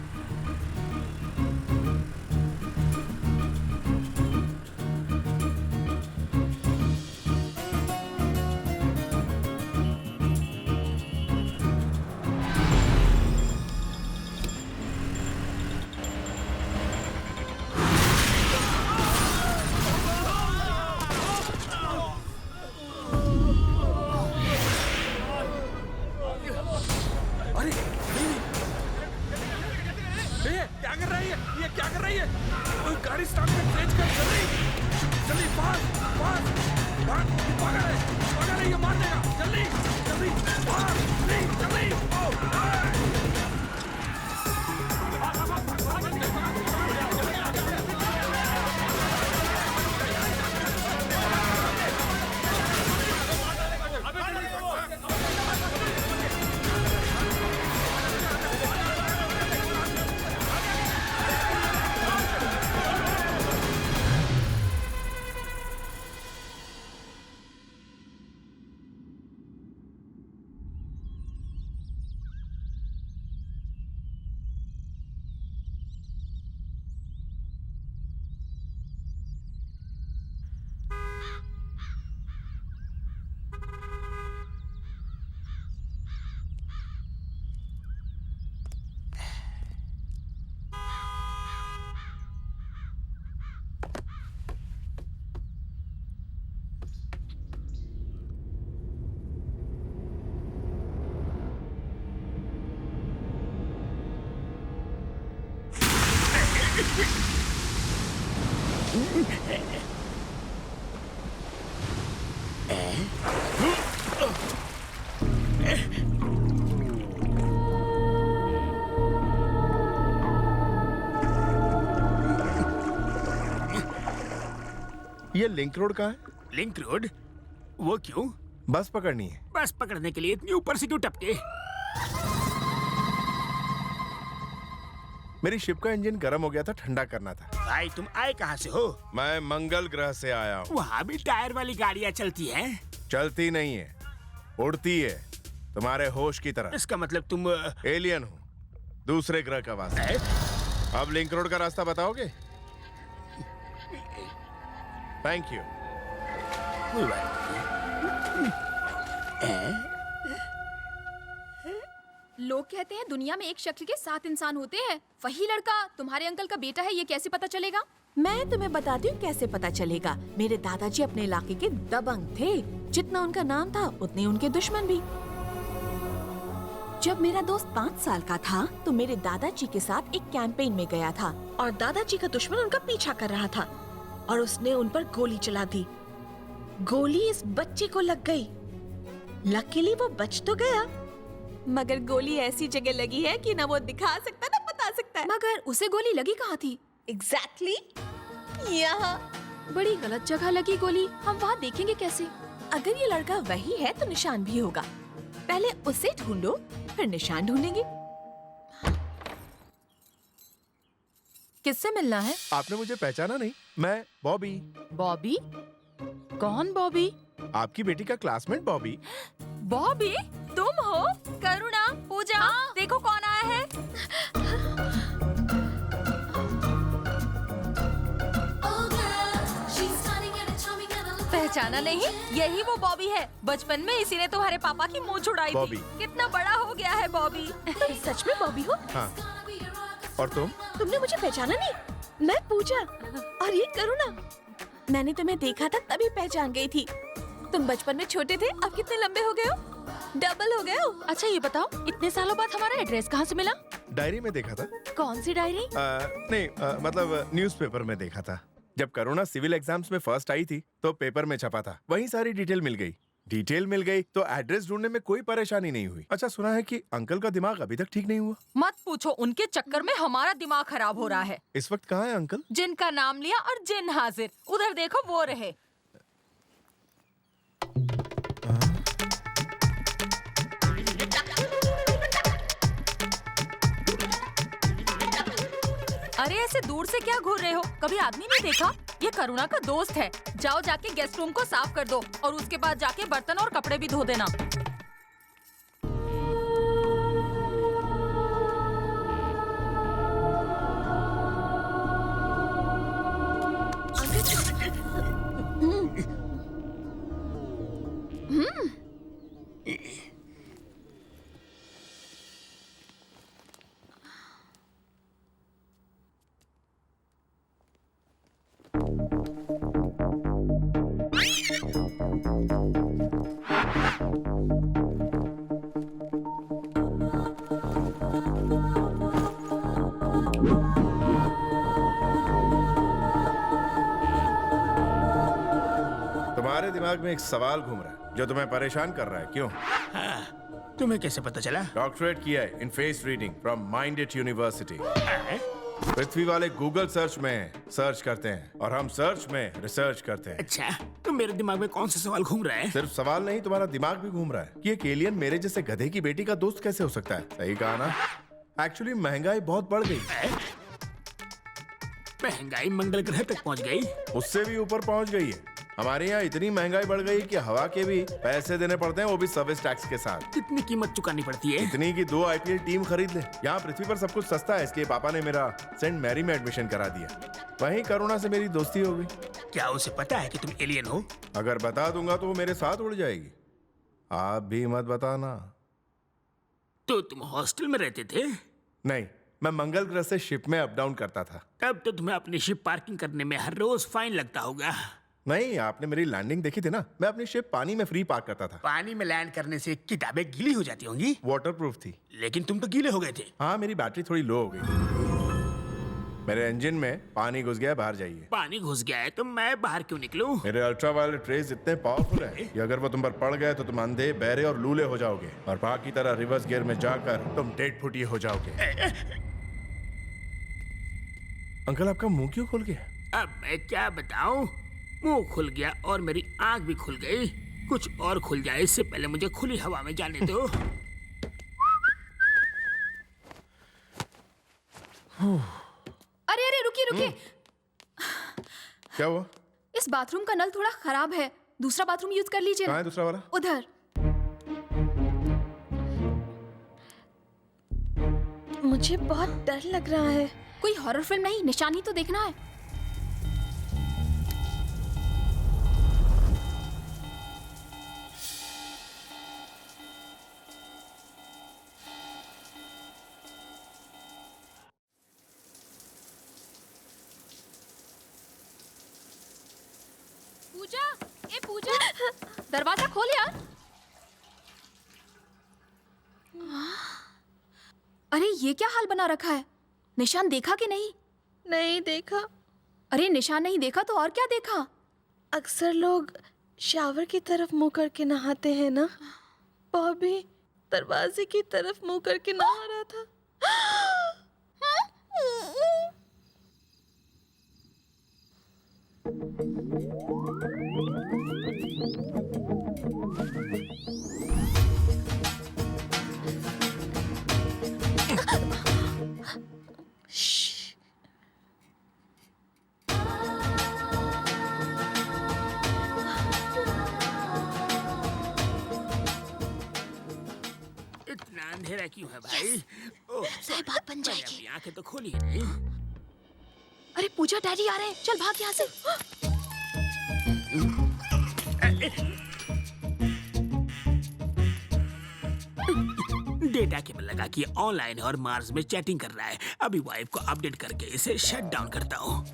ये लिंक रोड कहाँ है? Link road? वो क्यों? बस पकड़नी है। बस पकड़ने के लिए इतनी ऊपर से क्यों टपके? मेरी शिप का इंजन गर्म हो गया था, ठंडा करना था। भाई तुम आए कहाँ से हो? मैं मंगल ग्रह से आया हूँ। वहाँ भी टायर वाली गाड़ियाँ चलती हैं? चलती नहीं है, उड़ती है, तुम्हारे होश की तरह। इसका मतलब तुम एलियन हो, दूसरे ग्रह का वासी। अब लिंक रोड का रास्ता बताओगे? Thank you. लोग कहते हैं दुनिया में एक शक्ल के 7 इंसान होते हैं। वही लड़का तुम्हारे अंकल का बेटा है, ये कैसे पता चलेगा? मैं तुम्हें बताती हूँ कैसे पता चलेगा। मेरे दादाजी अपने इलाके के दबंग थे। जितना उनका नाम था उतने उनके दुश्मन भी। जब मेरा दोस्त 5 साल का था तो मेरे दादाजी के साथ एक कैंपेन में गया था और दादाजी का दुश्मन उनका पीछा कर रहा था और उसने उन पर गोली चला दी। गोली इस बच्चे को लग गई। लकीली वो बच तो गया, मगर गोली ऐसी जगह लगी है कि ना वो दिखा सकता ना बता सकता है। मगर उसे गोली लगी कहाँ थी? एग्जैक्टली यहाँ। बड़ी गलत जगह लगी गोली। हम वहाँ देखेंगे कैसे? अगर ये लड़का वही है तो निशान भी होगा। पहले उसे ढूंढो, फिर निशान ढूंढेंगे। किससे मिलना है? आपने मुझे पहचाना नहीं? मैं बॉबी। बॉबी? कौन बॉबी? आपकी बेटी का क्लासमेट बॉबी। बॉबी? तुम हो? करुणा, पूजा, देखो कौन आया है। पहचाना नहीं? यही वो बॉबी है। बचपन में इसी ने तुम्हारे पापा की मूंछ उड़ाई थी। कितना बड़ा हो गया है बॉबी। तुम सच में बॉबी हो? हाँ। और तुम? तुमने मुझे पहचाना नहीं? मैं पूजा और ये करुणा। मैंने तुम्हें देखा था तभी पहचान गई थी। तुम बचपन में छोटे थे, अब कितने लंबे हो गए हो? डबल हो गए हो। अच्छा ये बताओ, इतने सालों बाद हमारा एड्रेस कहाँ से मिला? डायरी में देखा था। कौन सी डायरी? नहीं मतलब न्यूज़पेपर में देखा था। जब करुणा सिविल एग्जाम्स में फर्स्ट आई थी तो पेपर में छपा था, वहीं सारी डिटेल मिल गई। डिटेल मिल गई तो एड्रेस ढूंढने में कोई परेशानी नहीं हुई। अच्छा, सुना है कि अंकल का दिमाग अभी तक ठीक नहीं हुआ। मत पूछो, उनके चक्कर में हमारा दिमाग खराब हो रहा है। इस वक्त कहाँ है अंकल? जिनका नाम लिया और जिन हाजिर। उधर देखो, वो रहे। अरे ऐसे दूर से क्या घूर रहे हो? कभी आदमी नहीं देखा? ये करुणा का दोस्त है। जाओ जाके गेस्ट रूम को साफ कर दो और उसके बाद जाके बर्तन और कपड़े भी धो देना। तुम्हारे दिमाग में एक सवाल घूम रहा है। जो तुम्हें परेशान कर रहा है, क्यों? हाँ, तुम्हें कैसे पता चला? डॉक्टरेट किया है in face reading from minded university. पृथ्वी वाले गूगल सर्च में सर्च करते हैं और हम सर्च में रिसर्च करते हैं। अच्छा, तो मेरे दिमाग में कौन सा सवाल घूम रहा है? सिर्फ सवाल नहीं, तुम्हारा दिमाग भी घूम रहा है कि एक एलियन मेरे जैसे गधे की बेटी का दोस्त कैसे हो सकता है। सही कहा ना? एक्चुअली महंगाई बहुत बढ़ गई। महंगाई मंगल ग्रह तक पहुंच गई? उससे भी ऊपर पहुंच गई है। हमारे यहाँ इतनी महंगाई बढ़ गई कि हवा के भी पैसे देने पड़ते हैं, वो भी सर्विस टैक्स के साथ। कितनी कीमत चुकानी पड़ती है? इतनी कि 2 IPL टीम खरीद ले। यहाँ पृथ्वी पर सब कुछ सस्ता है, इसलिए पापा ने मेरा सेंट मैरी में एडमिशन करा दिया। वहीं करुणा से मेरी दोस्ती हो गई। क्या उसे पता है कि तुम एलियन हो? अगर बता दूंगा तो वो मेरे साथ उड़ जाएगी। आप भी मत बताना। तो तुम हॉस्टल में रहते थे? नहीं, मैं मंगल ग्रह से शिप में अप डाउन करता था। तब तो तुम्हें अपनी शिप पार्किंग करने में हर रोज फाइन लगता होगा। नहीं, आपने मेरी लैंडिंग देखी थी ना? मैं अपनी शिप पानी में फ्री पार्क करता था। पानी में लैंड करने से किताबें गीली हो जाती होंगी? वाटरप्रूफ थी। लेकिन तुम तो गीले हो गए थे। हाँ, मेरी बैटरी थोड़ी लो हो गई। मेरे इंजन में पानी घुस गया, बाहर जाइए। पानी घुस गया है तो मैं बाहर क्यों निकलूं? मेरे अल्ट्रावायलेट रेज इतने पावरफुल है कि अगर वो तुम पर पड़ गए तो तुम अंधे, बहरे और लूले हो जाओगे और बाकी की तरह रिवर्स गियर में जाकर तुम डेढ़ फुटिए हो जाओगे। अंकल, आपका मुंह क्यों खुल गया? अब मैं क्या बताऊं? मुंह खुल गया और मेरी आंख भी खुल गई। कुछ और खुल जाए इससे पहले मुझे खुली हवा में जाने दो। अरे अरे रुकिए रुकिए। क्या हुआ? इस बाथरूम का नल थोड़ा खराब है, दूसरा बाथरूम यूज कर लीजिए। कहाँ है दूसरा वाला? उधर। मुझे बहुत डर लग रहा है। कोई हॉरर फिल्म नहीं, निशान ही तो देखना है। पूजा, ए पूजा, दरवाजा खोल यार। अरे ये क्या हाल बना रखा है? निशान देखा कि नहीं? नहीं देखा। अरे निशान नहीं देखा तो और क्या देखा? अक्सर लोग शावर की तरफ मुंह करके नहाते हैं ना, वो भी दरवाजे की तरफ मुंह करके नहा रहा था। इतना अंधेरा क्यों है भाई? सही बात बन जाएगी। अपनी आंखें तो खोली नहीं। अरे पूजा, डैडी आ रहे हैं, चल भाग यहाँ से। डेटा केबल लगा कि ऑनलाइन है और मार्स में चैटिंग कर रहा है। अभी वाइफ को अपडेट करके इसे शट डाउन करता हूँ।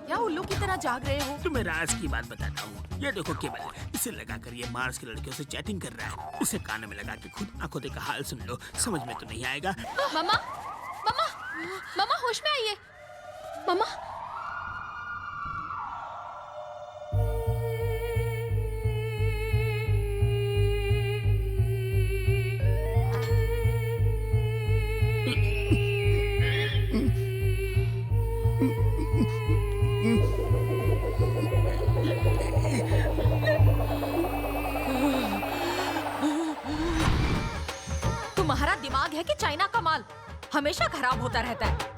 क्या उल्लू की तरह जाग रहे हो? तुम्हें राज की बात बताता हूँ। ये देखो केबल, इसे लगाकर ये मार्स की लड़कियों से चैटिंग कर रहा है। इसे कानों में लगा के खुद आंखों देखा हाल सुन लो। समझ में तो नहीं आएगा। मम्मा, मम्मा, मम्मा होश में आइए। मम्मा। तुम्हारा दिमाग है कि चाइना का माल? हमेशा खराब होता रहता है।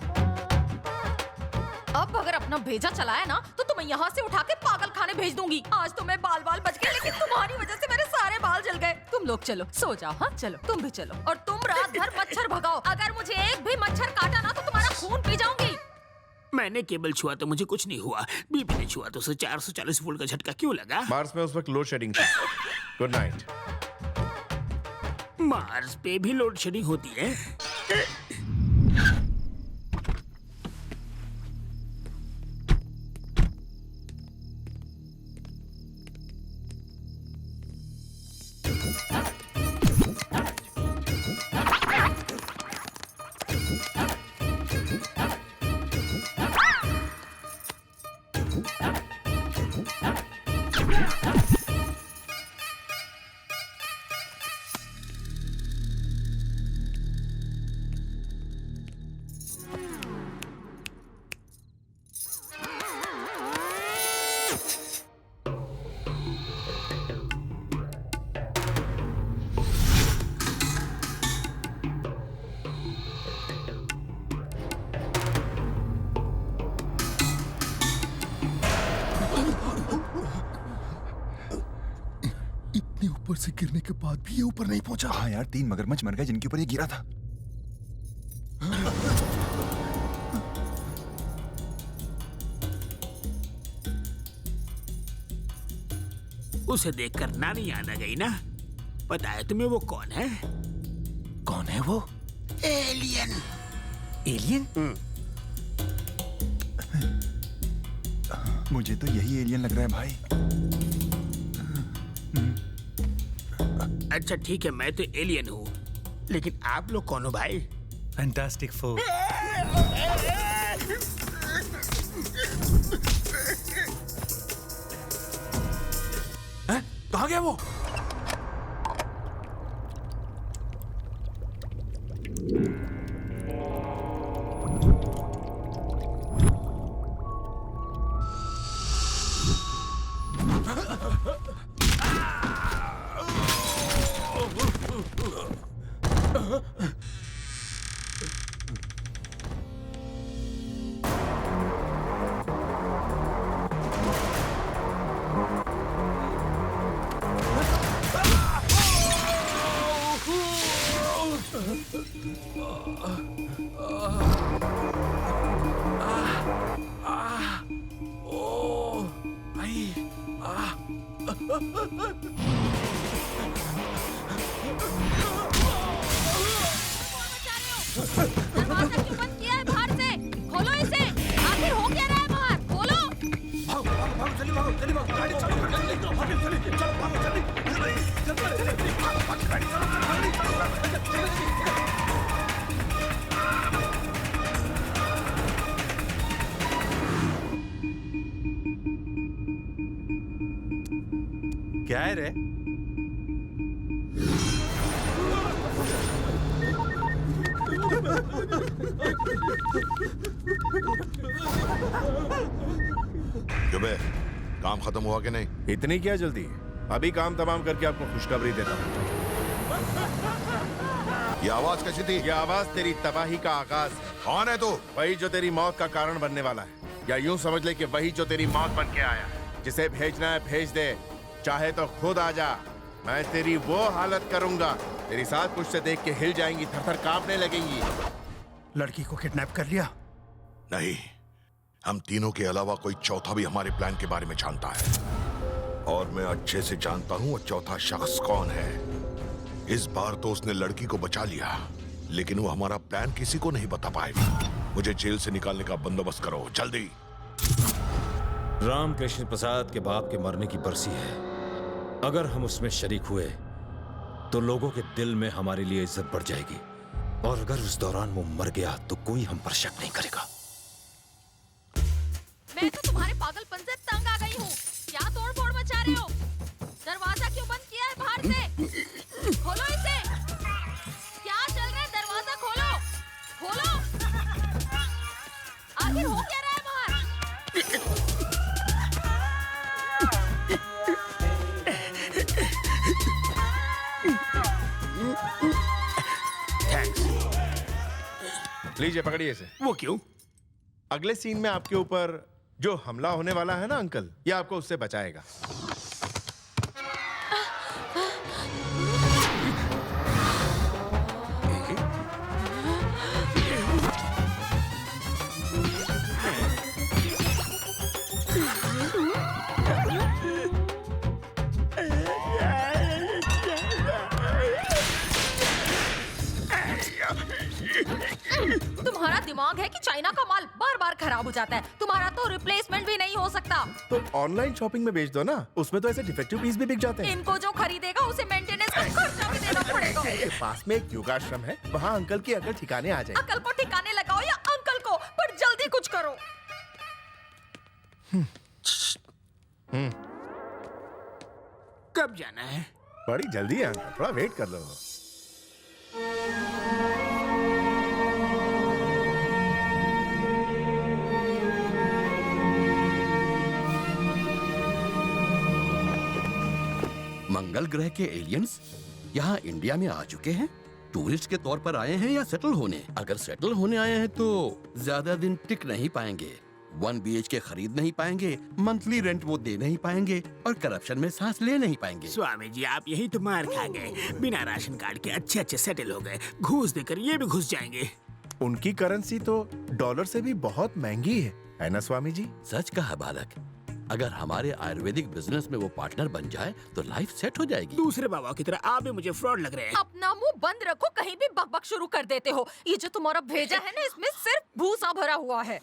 अब अगर अपना भेजा चलाया ना तो तुम्हें यहाँ से उठा के पागल खाने भेज दूंगी। आज तो मैं बाल बच गए, लेकिन तुम्हारी वजह से मेरे सारे बाल जल गए। तुम लोग चलो, सो जाओ। हाँ चलो, तुम भी चलो। और तुम रात भर मच्छर भगाओ। अगर मुझे एक भी मच्छर काटा ना तो तुम्हारा खून पी जाऊंगी। मैंने केबल छुआ तो मुझे कुछ नहीं हुआ। बीबी ने छुआ तो उसे 440 वोल्ट का झटका क्यों लगा? मार्स में उस वक्त लोड शेडिंग था। Good night. मार्स पे भी लोड शेडिंग होती है? ऊपर से गिरने के बाद भी ये ऊपर नहीं पहुंचा। हाँ यार, 3 मगरमच्छ मर गए जिनके ऊपर ये गिरा था। उसे देखकर नानी याद आ गई ना। पता है तुम्हें वो कौन है? कौन है वो? एलियन। एलियन? मुझे तो यही एलियन लग रहा है भाई। अच्छा ठीक है, मैं तो एलियन हूँ, लेकिन आप लोग कौन हो भाई? Fantastic four. कहाँ गया वो? दरवाजा क्यों बंद किया है बाहर से? खोलो इसे। आखिर हो क्या रहा है बाहर? खोलो। क्या है रे? क्यों बे, काम खत्म हुआ कि नहीं? इतनी क्या जल्दी? अभी काम तमाम करके आपको खुशखबरी देता हूँ। ये आवाज कैसी थी? ये आवाज तेरी तबाही का आगाज है। कौन है तू? वही जो तेरी मौत का कारण बनने वाला है, या यूं समझ ले कि वही जो तेरी मौत बन के आया है। जिसे भेजना है भेज दे, चाहे तो खुद आ जा। मैं तेरी वो हालत करूंगा, तेरी साथ कुछ से देख के हिल जाएंगी, थर-थर कांपने लगेंगी। लड़की को किडनैप कर लिया? नहीं, हम तीनों के अलावा कोई चौथा भी हमारे प्लान के बारे में जानता है, और मैं अच्छे से जानता हूँ वो चौथा शख्स कौन है। इस बार तो उसने लड़की को बचा लिया, लेकिन वो हमारा प्लान किसी को नहीं बता पाएगा। मुझे जेल से निकालने का बंदोबस्त करो जल्दी। रामकृष्ण प्रसाद के बाप के मरने की बरसी है। अगर हम उसमें शरीक हुए तो लोगों के दिल में हमारे लिए इज्जत बढ़ जाएगी, और अगर उस दौरान वो मर गया तो कोई हम पर शक नहीं करेगा। मैं तो तुम्हारे पागलपन से तंग आ गई हूँ। क्या तोड़-फोड़ मचा रहे हो? दरवाजा क्यों बंद किया है बाहर से? खोलो इसे। क्या चल रहा है? दरवाजा खोलो, खोलो। आखिर हो क्या रहा है बाहर? लीजिए, पकड़िए इसे। वो क्यों? अगले सीन में आपके ऊपर जो हमला होने वाला है ना अंकल, ये आपको उससे बचाएगा। तुम्हारा दिमाग है कि चाइना का माल बार बार खराब हो जाता है। तुम्हारा तो रिप्लेसमेंट भी नहीं हो सकता। तो ऑनलाइन शॉपिंग में बेच दो ना, उसमें तो ऐसे डिफेक्टिव पीस भी बिक जाते हैं। इनको जो खरीदेगा उसे मेंटेनेंस का खर्चा भी देना पड़ेगा। पास में एक योगाश्रम है, वहाँ अंकल की अकल ठिकाने आ जाए। अकल को ठिकाने लगाओ या अंकल को, पर जल्दी कुछ करो। कब जाना है? बड़ी जल्दी है अंकल, थोड़ा वेट कर लो। मंगल ग्रह के एलियंस यहाँ इंडिया में आ चुके हैं। टूरिस्ट के तौर पर आए हैं या सेटल होने? अगर सेटल होने आए हैं तो ज्यादा दिन टिक नहीं पाएंगे। 1 BHK खरीद नहीं पाएंगे, मंथली रेंट वो दे नहीं पाएंगे और करप्शन में सांस ले नहीं पाएंगे। स्वामी जी आप यही तो मार खा गए। बिना राशन कार्ड के अच्छे अच्छे सेटल हो गए, घूस देकर ये भी घुस जाएंगे। उनकी करेंसी तो डॉलर से भी बहुत महंगी है ना स्वामी जी? सच कहा बालक, अगर हमारे आयुर्वेदिक बिजनेस में वो पार्टनर बन जाए तो लाइफ सेट हो जाएगी। दूसरे बाबा की तरह आप भी मुझे फ्रॉड लग रहे हैं। अपना मुंह बंद रखो, कहीं भी बकबक शुरू कर देते हो। ये जो तुम्हारा भेजा है ना, इसमें सिर्फ भूसा भरा हुआ है।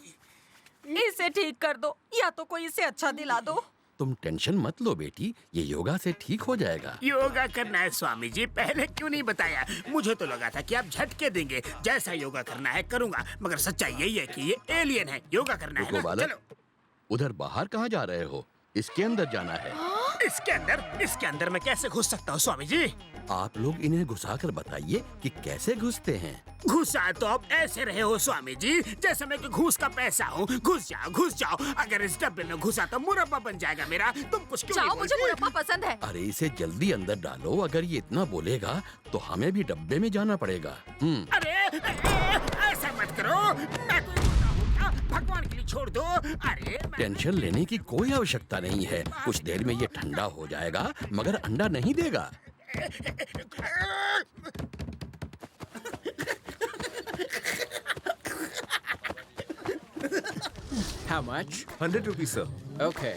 इसे ठीक कर दो या तो कोई इसे अच्छा दिला दो। तुम टेंशन मत लो बेटी, ये योगा से ठीक हो जाएगा। योगा करना है स्वामी जी, पहले क्यों नहीं बताया? मुझे तो लगा था कि आप झटके देंगे। जैसा योगा करना है करूँगा, मगर सच्चाई यही है कि ये एलियन है। योगा करना है ना? बालक, चलो। उधर बाहर कहाँ जा रहे हो? इसके अंदर जाना है। इसके अंदर मैं कैसे घुस सकता हूँ स्वामी जी? आप लोग इन्हें घुसाकर बताइए कि कैसे घुसते हैं। घुसा तो आप ऐसे रहे हो स्वामी जी जैसे मैं कि घूस का पैसा हूँ। घुस जाओ। अगर इस डब्बे में घुसा तो मुरब्बा बन जाएगा मेरा। तुम कुछ क्यों नहीं मुझे मुरब्बा पसंद है। अरे इसे जल्दी अंदर डालो, अगर ये इतना बोलेगा तो हमें भी डब्बे में जाना पड़ेगा। अरे ऐसा मत करो, मैं तो भगवान के लिए छोड़ दो। अरे टेंशन लेने की कोई आवश्यकता नहीं है, कुछ देर में ये ठंडा हो जाएगा मगर अंडा नहीं देगा। How much? 100 rupees, sir. Okay.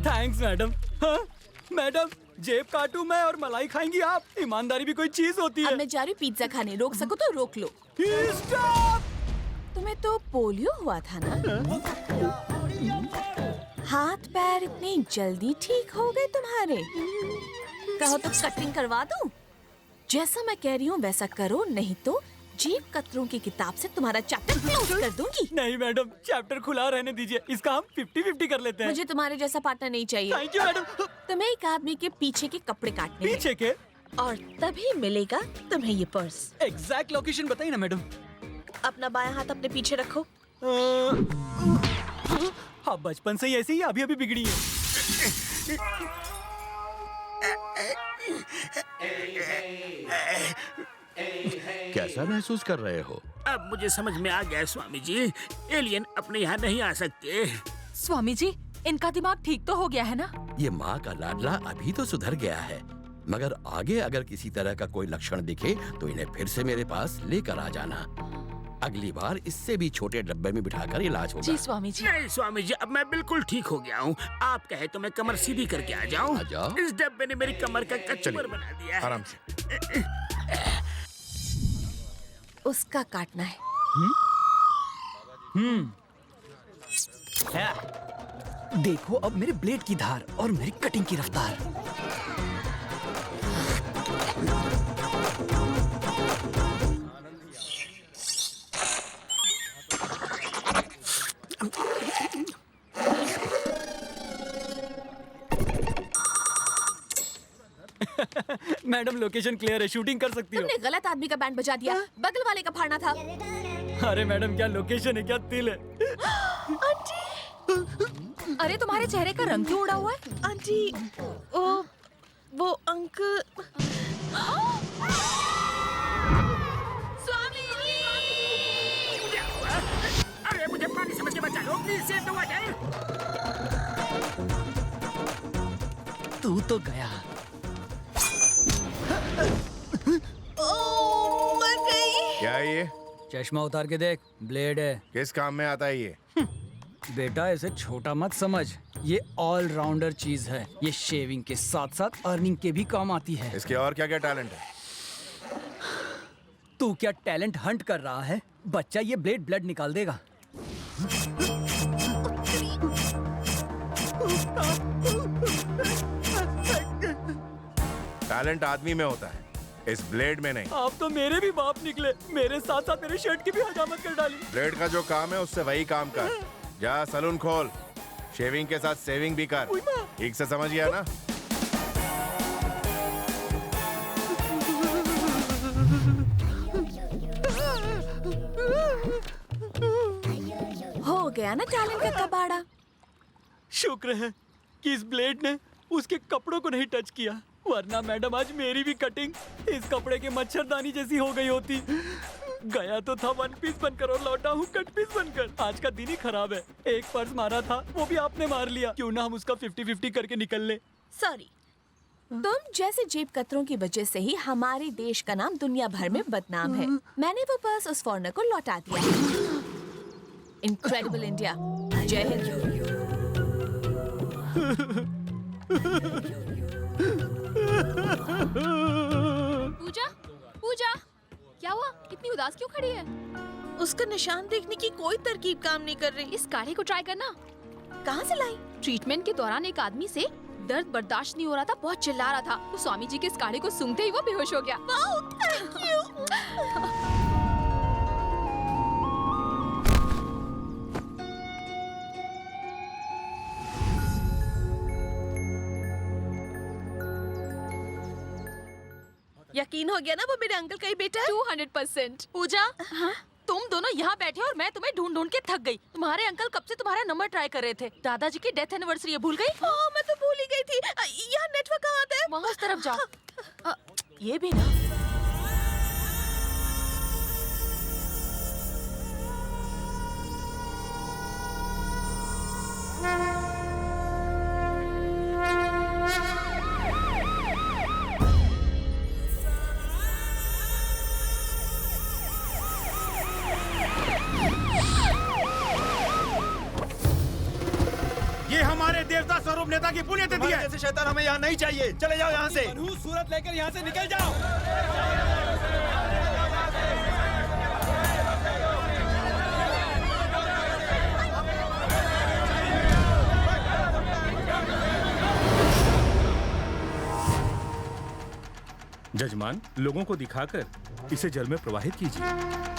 Thanks madam. हाँ? मैडम जेब काटूं मैं और मलाई खाएंगी आप? ईमानदारी भी कोई चीज होती है। अब मैं जा रही हूँ पिज्जा खाने, रोक सको तो रोक लो। तुम्हें तो पोलियो हुआ था ना? हाथ पैर इतने जल्दी ठीक हो गए तुम्हारे? कहो तो कटिंग करवा दूं? जैसा मैं कह रही हूँ वैसा करो, नहीं तो जेब कतरों की किताब से तुम्हारा चैप्टर क्लोज कर दूंगी। नहीं मैडम, चैप्टर खुला रहने दीजिए, इसका हम 50-50 कर लेते हैं। मुझे तुम्हारे जैसा पार्टनर नहीं चाहिए। Thank you madam. तुम्हें एक आदमी के पीछे के कपड़े काटने हैं। पीछे के? और तभी मिलेगा तुम्हें ये पर्स। एग्जैक्ट लोकेशन बताइए ना मैडम। अपना बायां हाथ अपने पीछे रखो। हाँ, बचपन से ही ऐसी ही अभी बिगड़ी है। कैसा महसूस कर रहे हो? अब मुझे समझ में आ गया स्वामी जी, एलियन अपने यहाँ नहीं आ सकते। स्वामी जी, इनका दिमाग ठीक तो हो गया है ना? ये माँ का लाडला अभी तो सुधर गया है, मगर आगे अगर किसी तरह का कोई लक्षण दिखे तो इन्हें फिर से मेरे पास लेकर आ जाना। अगली बार इससे भी छोटे डब्बे में बिठाकर इलाज होगा। जी स्वामी जी। नहीं स्वामी जी, अब मैं बिल्कुल ठीक हो गया हूँ। आप कहे तो मैं कमर सीधी करके आ जाऊँ? आ जाओ। इस डब्बे ने मेरी कमर का कचूमर बना दिया है। आराम से। उसका काटना है। देखो अब मेरे ब्लेड की धार और मेरी कटिंग की रफ्तार। मैडम लोकेशन क्लियर है, शूटिंग कर सकती हो। तुमने गलत आदमी का बैंड बजा दिया, बगल वाले का फाड़ना था। अरे मैडम, क्या लोकेशन है, क्या तिल है। आंटी, अरे तुम्हारे चेहरे का रंग क्यों उड़ा हुआ है? आंटी, वो अंकल। स्वामी जी! अरे मुझे पानी समझ के बचा लो प्लीज, सेव द वाटर। तू तो गया। मर गई। क्या है ये? चश्मा उतार के देख, ब्लेड है। किस काम में आता है ये? बेटा इसे छोटा मत समझ, ये ऑलराउंडर चीज है। ये शेविंग के साथ साथ अर्निंग के भी काम आती है। इसके और क्या क्या टैलेंट है? तू क्या टैलेंट हंट कर रहा है? बच्चा, ये ब्लेड ब्लड निकाल देगा। टैलेंट आदमी में होता है, इस ब्लेड में नहीं। आप तो मेरे भी बाप निकले, मेरे साथ साथ मेरे शर्ट की भी हजामत कर डाली। ब्लेड का जो काम है उससे वही काम कर। जा सलून खोल, शेविंग के साथ सेविंग भी कर। ठीक से समझ गया ना? हो गया ना टैलेंट का कबाड़ा। शुक्र है कि इस ब्लेड ने उसके कपड़ों को नहीं टच किया, वरना मैडम आज मेरी भी कटिंग इस कपड़े के मच्छरदानी जैसी हो गई होती। गया तो था वन पीस बनकर और लौटा हूँ कट पीस बनकर। आज का दिन ही खराब है। एक पर्स मारा था, वो भी आपने मार लिया। क्यों ना हम उसका 50-50 करके निकल ले। सॉरी, तुम जैसे जेब कतरों की वजह से ही हमारे देश का नाम दुनिया भर में बदनाम है। मैंने वो पर्स उस फॉरेनर को लौटा दिया। Incredible India. जय हिंद। पूजा, पूजा, क्या हुआ? इतनी उदास क्यों खड़ी है? उसका निशान देखने की कोई तरकीब काम नहीं कर रही। इस काढ़े को ट्राई करना। कहाँ से लाई? ट्रीटमेंट के दौरान एक आदमी से दर्द बर्दाश्त नहीं हो रहा था, बहुत चिल्ला रहा था। तो स्वामी जी के इस काढ़े को सूंघते ही वो बेहोश हो गया। Wow, thank you. यकीन हो गया ना वो मेरे अंकल का ही बेटा है? 200%। पूजा, तुम दोनों यहाँ बैठे और मैं तुम्हें ढूंढ ढूंढ के थक गई। तुम्हारे अंकल कब से तुम्हारा नंबर ट्राई कर रहे थे। दादाजी की डेथ एनिवर्सरी है, भूल गई? हाँ, मैं तो भूल ही गई थी। यहाँ नेटवर्क कहाँ आता है? वहाँ उस तरफ जाओ। ये भी ना। देवता स्वरूप नेता की पुण्यतिथि है। जैसे शैतान हमें यहाँ नहीं चाहिए। चले जाओ यहाँ से। सूरत लेकर यहाँ से निकल जाओ। जजमान, लोगों को दिखाकर इसे जल में प्रवाहित कीजिए।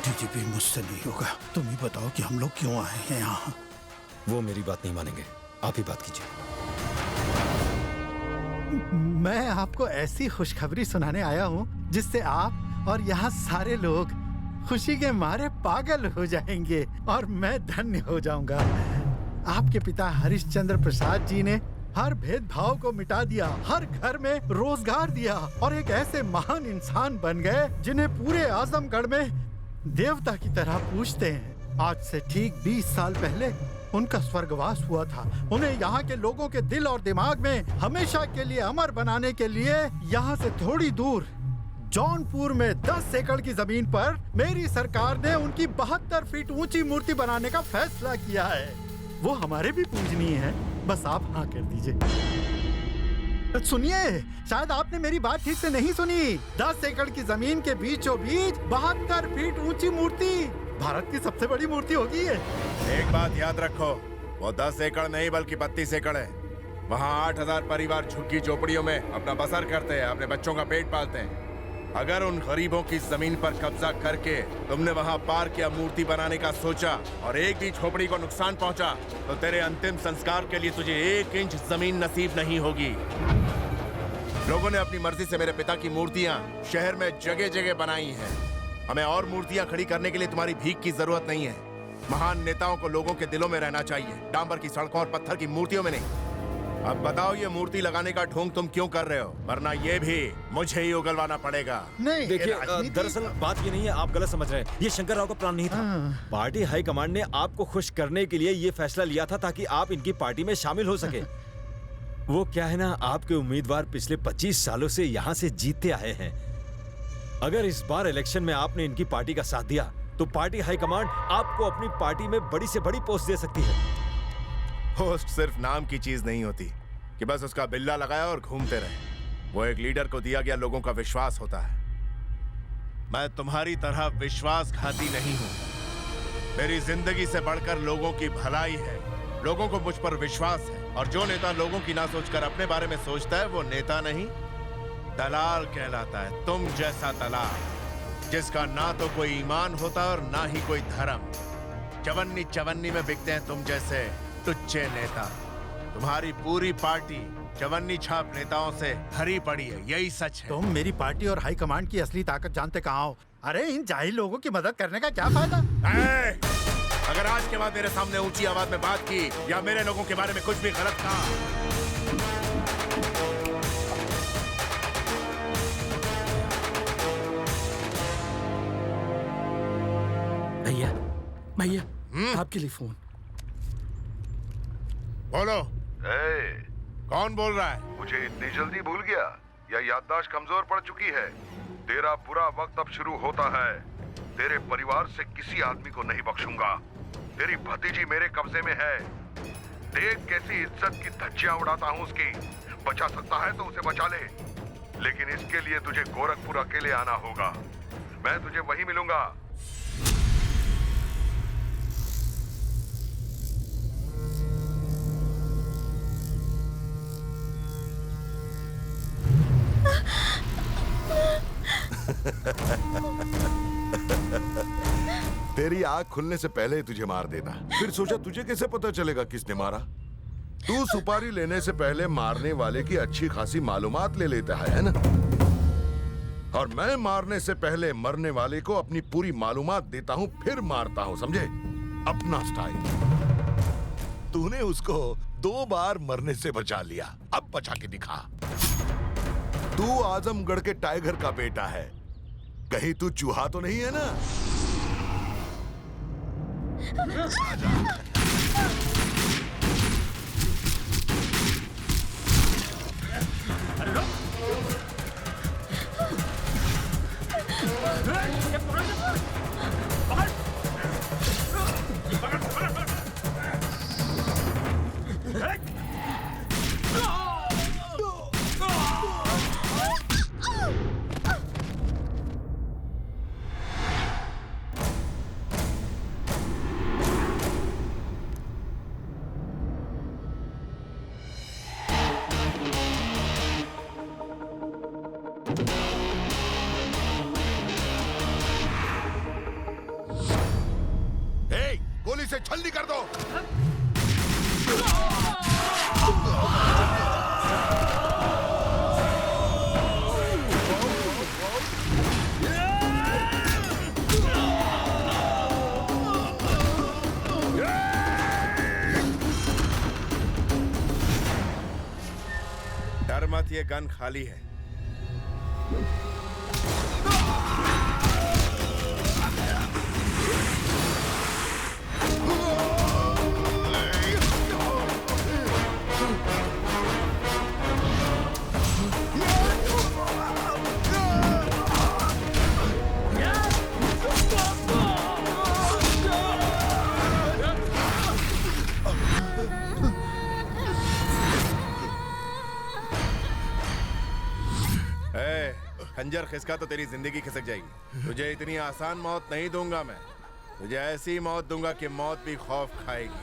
डीजीपी, मुझसे नहीं होगा। तुम ही बताओ कि हम लोग क्यों आए हैं यहाँ। वो मेरी बात नहीं मानेंगे, आप ही बात कीजिए। मैं आपको ऐसी खुशखबरी सुनाने आया हूँ जिससे आप और यहाँ सारे लोग खुशी के मारे पागल हो जाएंगे और मैं धन्य हो जाऊंगा। आपके पिता हरिश्चंद्र प्रसाद जी ने हर भेदभाव को मिटा दिया, हर घर में रोजगार दिया और एक ऐसे महान इंसान बन गए जिन्हें पूरे आजमगढ़ में देवता की तरह पूजते हैं। आज से ठीक 20 साल पहले उनका स्वर्गवास हुआ था। उन्हें यहाँ के लोगों के दिल और दिमाग में हमेशा के लिए अमर बनाने के लिए यहाँ से थोड़ी दूर जौनपुर में 10 एकड़ की जमीन पर मेरी सरकार ने उनकी 72 फीट ऊंची मूर्ति बनाने का फैसला किया है। वो हमारे भी पूजनीय है, बस आप हाँ कर दीजिए। सुनिए, शायद आपने मेरी बात ठीक से नहीं सुनी। 10 एकड़ की जमीन के बीचों बीच 72 फीट ऊंची मूर्ति भारत की सबसे बड़ी मूर्ति होगी ये। एक बात याद रखो, वो 10 एकड़ नहीं बल्कि 32 एकड़ है। वहाँ 8000 परिवार झुग्गी झोपड़ियों में अपना बसर करते हैं, अपने बच्चों का पेट पालते हैं। अगर उन गरीबों की जमीन पर कब्जा करके तुमने वहाँ पार्क या मूर्ति बनाने का सोचा और एक भी झोपड़ी को नुकसान पहुँचा तो तेरे अंतिम संस्कार के लिए तुझे 1 इंच जमीन नसीब नहीं होगी। लोगों ने अपनी मर्जी से मेरे पिता की मूर्तियाँ शहर में जगह जगह बनाई हैं। हमें और मूर्तियाँ खड़ी करने के लिए तुम्हारी भीख की जरूरत नहीं है। महान नेताओं को लोगों के दिलों में रहना चाहिए, डांबर की सड़कों और पत्थर की मूर्तियों में नहीं। अब बताओ ये मूर्ति लगाने का ढोंग तुम क्यों कर रहे हो, वरना ये भी मुझे ही उगलवाना पड़ेगा। नहीं देखिए दरअसल बात ये नहीं है, आप गलत समझ रहे हैं। ये शंकर राव का प्लान नहीं था। पार्टी हाई कमांड ने आपको खुश करने के लिए ये फैसला लिया था ताकि आप इनकी पार्टी में शामिल हो सके। वो क्या है ना, आपके उम्मीदवार पिछले 25 सालों से यहाँ से जीतते आए हैं। अगर इस बार इलेक्शन में आपने इनकी पार्टी का साथ दिया तो पार्टी हाई कमांड आपको अपनी पार्टी में बड़ी से बड़ी पोस्ट दे सकती है। पोस्ट सिर्फ नाम की चीज नहीं होती कि बस उसका बिल्ला लगाया और घूमते रहे। वो एक लीडर को दिया गया लोगों का विश्वास होता है। मैं तुम्हारी तरह विश्वासघाती नहीं हूं। मेरी जिंदगी से बढ़कर लोगों की भलाई है। लोगों को मुझ पर विश्वास है, और जो नेता लोगों की ना सोचकर अपने बारे में सोचता है वो नेता नहीं, दलाल कहलाता है। तुम जैसा दलाल जिसका ना तो कोई ईमान होता और ना ही कोई धर्म। चवन्नी चवन्नी में बिकते हैं तुम जैसे टुच्चे नेता। तुम्हारी पूरी पार्टी चवन्नी छाप नेताओं से भरी पड़ी है, यही सच है। तुम मेरी पार्टी और हाई कमांड की असली ताकत जानते कहाँ हो? अरे इन जाहिल लोगों की मदद करने का क्या फायदा? अगर आज के बाद मेरे सामने ऊंची आवाज में बात की या मेरे लोगों के बारे में कुछ भी गलत कहा, भैया भैया आपके लिए फोन। बोलो। कौन बोल रहा है? मुझे इतनी जल्दी भूल गया या याददाश्त कमजोर पड़ चुकी है? तेरा बुरा वक्त अब शुरू होता है। तेरे परिवार से किसी आदमी को नहीं बख्शूंगा। तेरी भतीजी मेरे कब्जे में है। देख कैसी इज्जत की धज्जियां उड़ाता हूँ उसकी। बचा सकता है तो उसे बचा ले, लेकिन इसके लिए तुझे गोरखपुर अकेले आना होगा। मैं तुझे वहीं मिलूंगा। तेरी आंख खुलने से पहले ही तुझे मार देता। फिर सोचा तुझे कैसे पता चलेगा किसने मारा। तू सुपारी लेने से पहले मारने वाले की अच्छी खासी मालूमात ले लेता है ना? और मैं मारने से पहले मरने वाले को अपनी पूरी मालूमात देता हूं, फिर मारता हूं, समझे? अपना स्टाइल। तूने उसको 2 बार मरने से बचा लिया, अब बचा के दिखा। तू आजमगढ़ के टाइगर का बेटा है, कहीं तू चूहा तो नहीं है ना? गोली से छलनी कर दो। डर मत, ये गन खाली है। खंजर खिसका तो तेरी जिंदगी खिसक जाएगी। तुझे इतनी आसान मौत नहीं दूंगा मैं। तुझे ऐसी मौत दूंगा कि मौत भी खौफ खाएगी।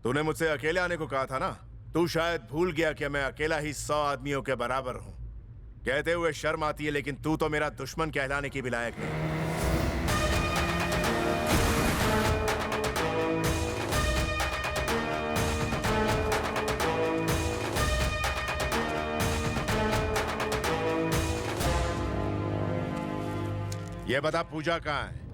तूने मुझसे अकेले आने को कहा था ना। तू शायद भूल गया कि मैं अकेला ही 100 आदमियों के बराबर हूं। कहते हुए शर्म आती है, लेकिन तू तो मेरा दुश्मन कहलाने की भी लायक नहीं। ये बता पूजा कहाँ है?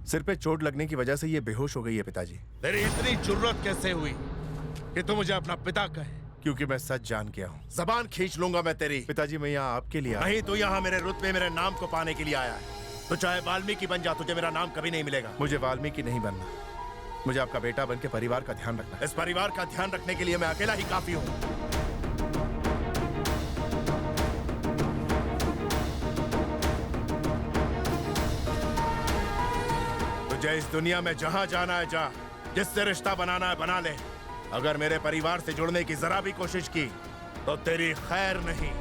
सिर पे चोट लगने की वजह से ये बेहोश हो गई है पिताजी। तेरी इतनी जुर्रत कैसे हुई कि तू मुझे अपना पिता कहे? क्योंकि मैं सच जान गया हूँ। जबान खींच लूंगा मैं तेरी। पिताजी मैं यहाँ आपके लिए आया। नहीं, तू यहाँ मेरे रुतबे मेरे नाम को पाने के लिए आया है। तो चाहे वाल्मीकि बन जा, तुझे मेरा नाम कभी नहीं मिलेगा। मुझे वाल्मीकि नहीं बनना, मुझे आपका बेटा बन के परिवार का ध्यान रखना। इस परिवार का ध्यान रखने के लिए मैं अकेला ही काफी हूँ। तुझे इस दुनिया में जहां जाना है जा, जिससे रिश्ता बनाना है बना ले। अगर मेरे परिवार से जुड़ने की जरा भी कोशिश की तो तेरी खैर नहीं।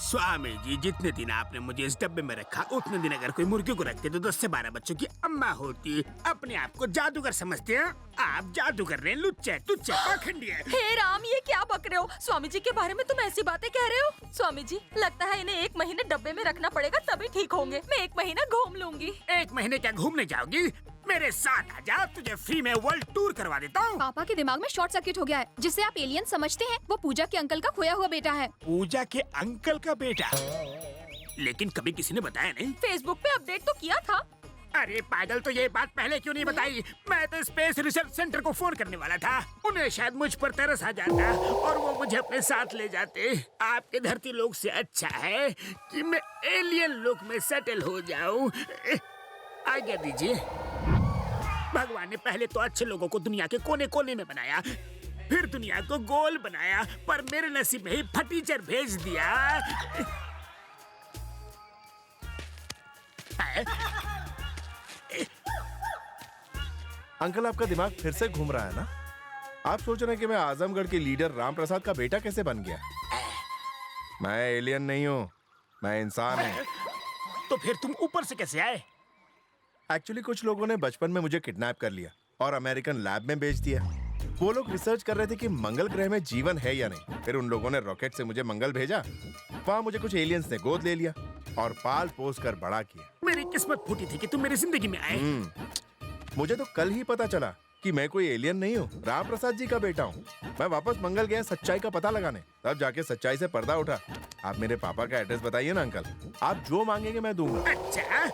स्वामी जी, जितने दिन आपने मुझे इस डब्बे में रखा, उतने दिन अगर कोई मुर्गी को रखते तो 10 से 12 बच्चों की अम्मा होती। अपने आप को जादूगर समझते हैं आप? जादूगर ने लुच्चे तुच्चे पाखंडी है। हे राम, ये क्या बक रहे हो? स्वामी जी के बारे में तुम ऐसी बातें कह रहे हो? स्वामी जी, लगता है इन्हें 1 महीने डब्बे में रखना पड़ेगा, तभी ठीक होंगे। मैं 1 महीना घूम लूंगी। 1 महीने क्या घूमने जाओगी? मेरे साथ आजा, तुझे फ्री में वर्ल्ड टूर करवा देता हूँ। पापा के दिमाग में शॉर्ट सर्किट हो गया है। जिसे आप एलियन समझते हैं, वो पूजा के अंकल का खोया हुआ बेटा है। पूजा के अंकल का बेटा? लेकिन कभी किसी ने बताया नहीं। फेसबुक पे अपडेट तो किया था। अरे पागल, तो ये बात पहले क्यों नहीं बताई? मैं तो स्पेस रिसर्च सेंटर को फोन करने वाला था। उन्हें शायद मुझ पर तरस आ जाता और वो मुझे अपने साथ ले जाते। आपके धरती लोग से अच्छा है कि मैं एलियन लोक में सेटल हो जाऊं। आज्ञा दीजिए। भगवान ने पहले तो अच्छे लोगों को दुनिया के कोने कोने में बनाया, फिर दुनिया को गोल बनाया, पर मेरे नसीब में ही फटीचर भेज दिया। अंकल, आपका दिमाग फिर से घूम रहा है ना? आप सोच रहे हैं कि मैं आजमगढ़ के लीडर राम प्रसाद का बेटा कैसे बन गया? मैं एलियन नहीं हूँ, मैं इंसान हूँ। तो फिर तुम ऊपर से कैसे आए? एक्चुअली कुछ लोगों ने बचपन में मुझे किडनैप कर लिया और अमेरिकन लैब में बेच दिया। वो लोग रिसर्च कर रहे थे कि मंगल ग्रह में जीवन है या नहीं। फिर उन लोगों ने रॉकेट से मुझे मंगल भेजा। वहाँ मुझे कुछ एलियंस ने गोद ले लिया और पाल पोस कर बड़ा किया। मेरी किस्मत फूटी थी कि तुम मेरी जिंदगी में आए। मुझे तो कल ही पता चला कि मैं कोई एलियन नहीं हूँ, राम प्रसाद जी का बेटा हूँ। मैं वापस मंगल गया सच्चाई का पता लगाने, तब जाके सच्चाई से पर्दा उठा। आप मेरे पापा का एड्रेस बताइए ना अंकल, आप जो मांगेंगे मैं दूंगा। अच्छा,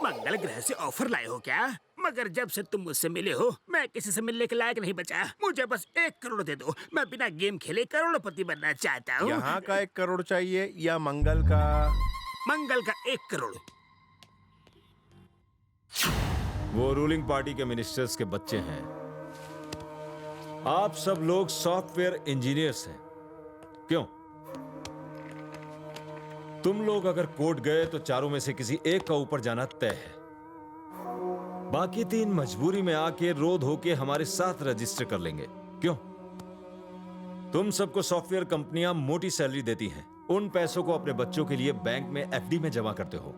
मंगल ग्रह से ऑफर लाए हो क्या? मगर जब से तुम मुझसे मिले हो, मैं किसी से मिलने के लायक नहीं बचा। मुझे बस 1 करोड़ दे दो, मैं बिना गेम खेले करोड़पति बनना चाहता हूँ। यहाँ का 1 करोड़ चाहिए या मंगल का? मंगल का 1 करोड़। वो रूलिंग पार्टी के मिनिस्टर्स के बच्चे हैं। आप सब लोग सॉफ्टवेयर इंजीनियर्स हैं, क्यों? तुम लोग अगर कोर्ट गए तो चारों में से किसी एक का ऊपर जाना तय है। बाकी 3 मजबूरी में आके रोध होके हमारे साथ रजिस्टर कर लेंगे, क्यों? तुम सबको सॉफ्टवेयर कंपनियां मोटी सैलरी देती हैं। उन पैसों को अपने बच्चों के लिए बैंक में एफडी में जमा करते हो।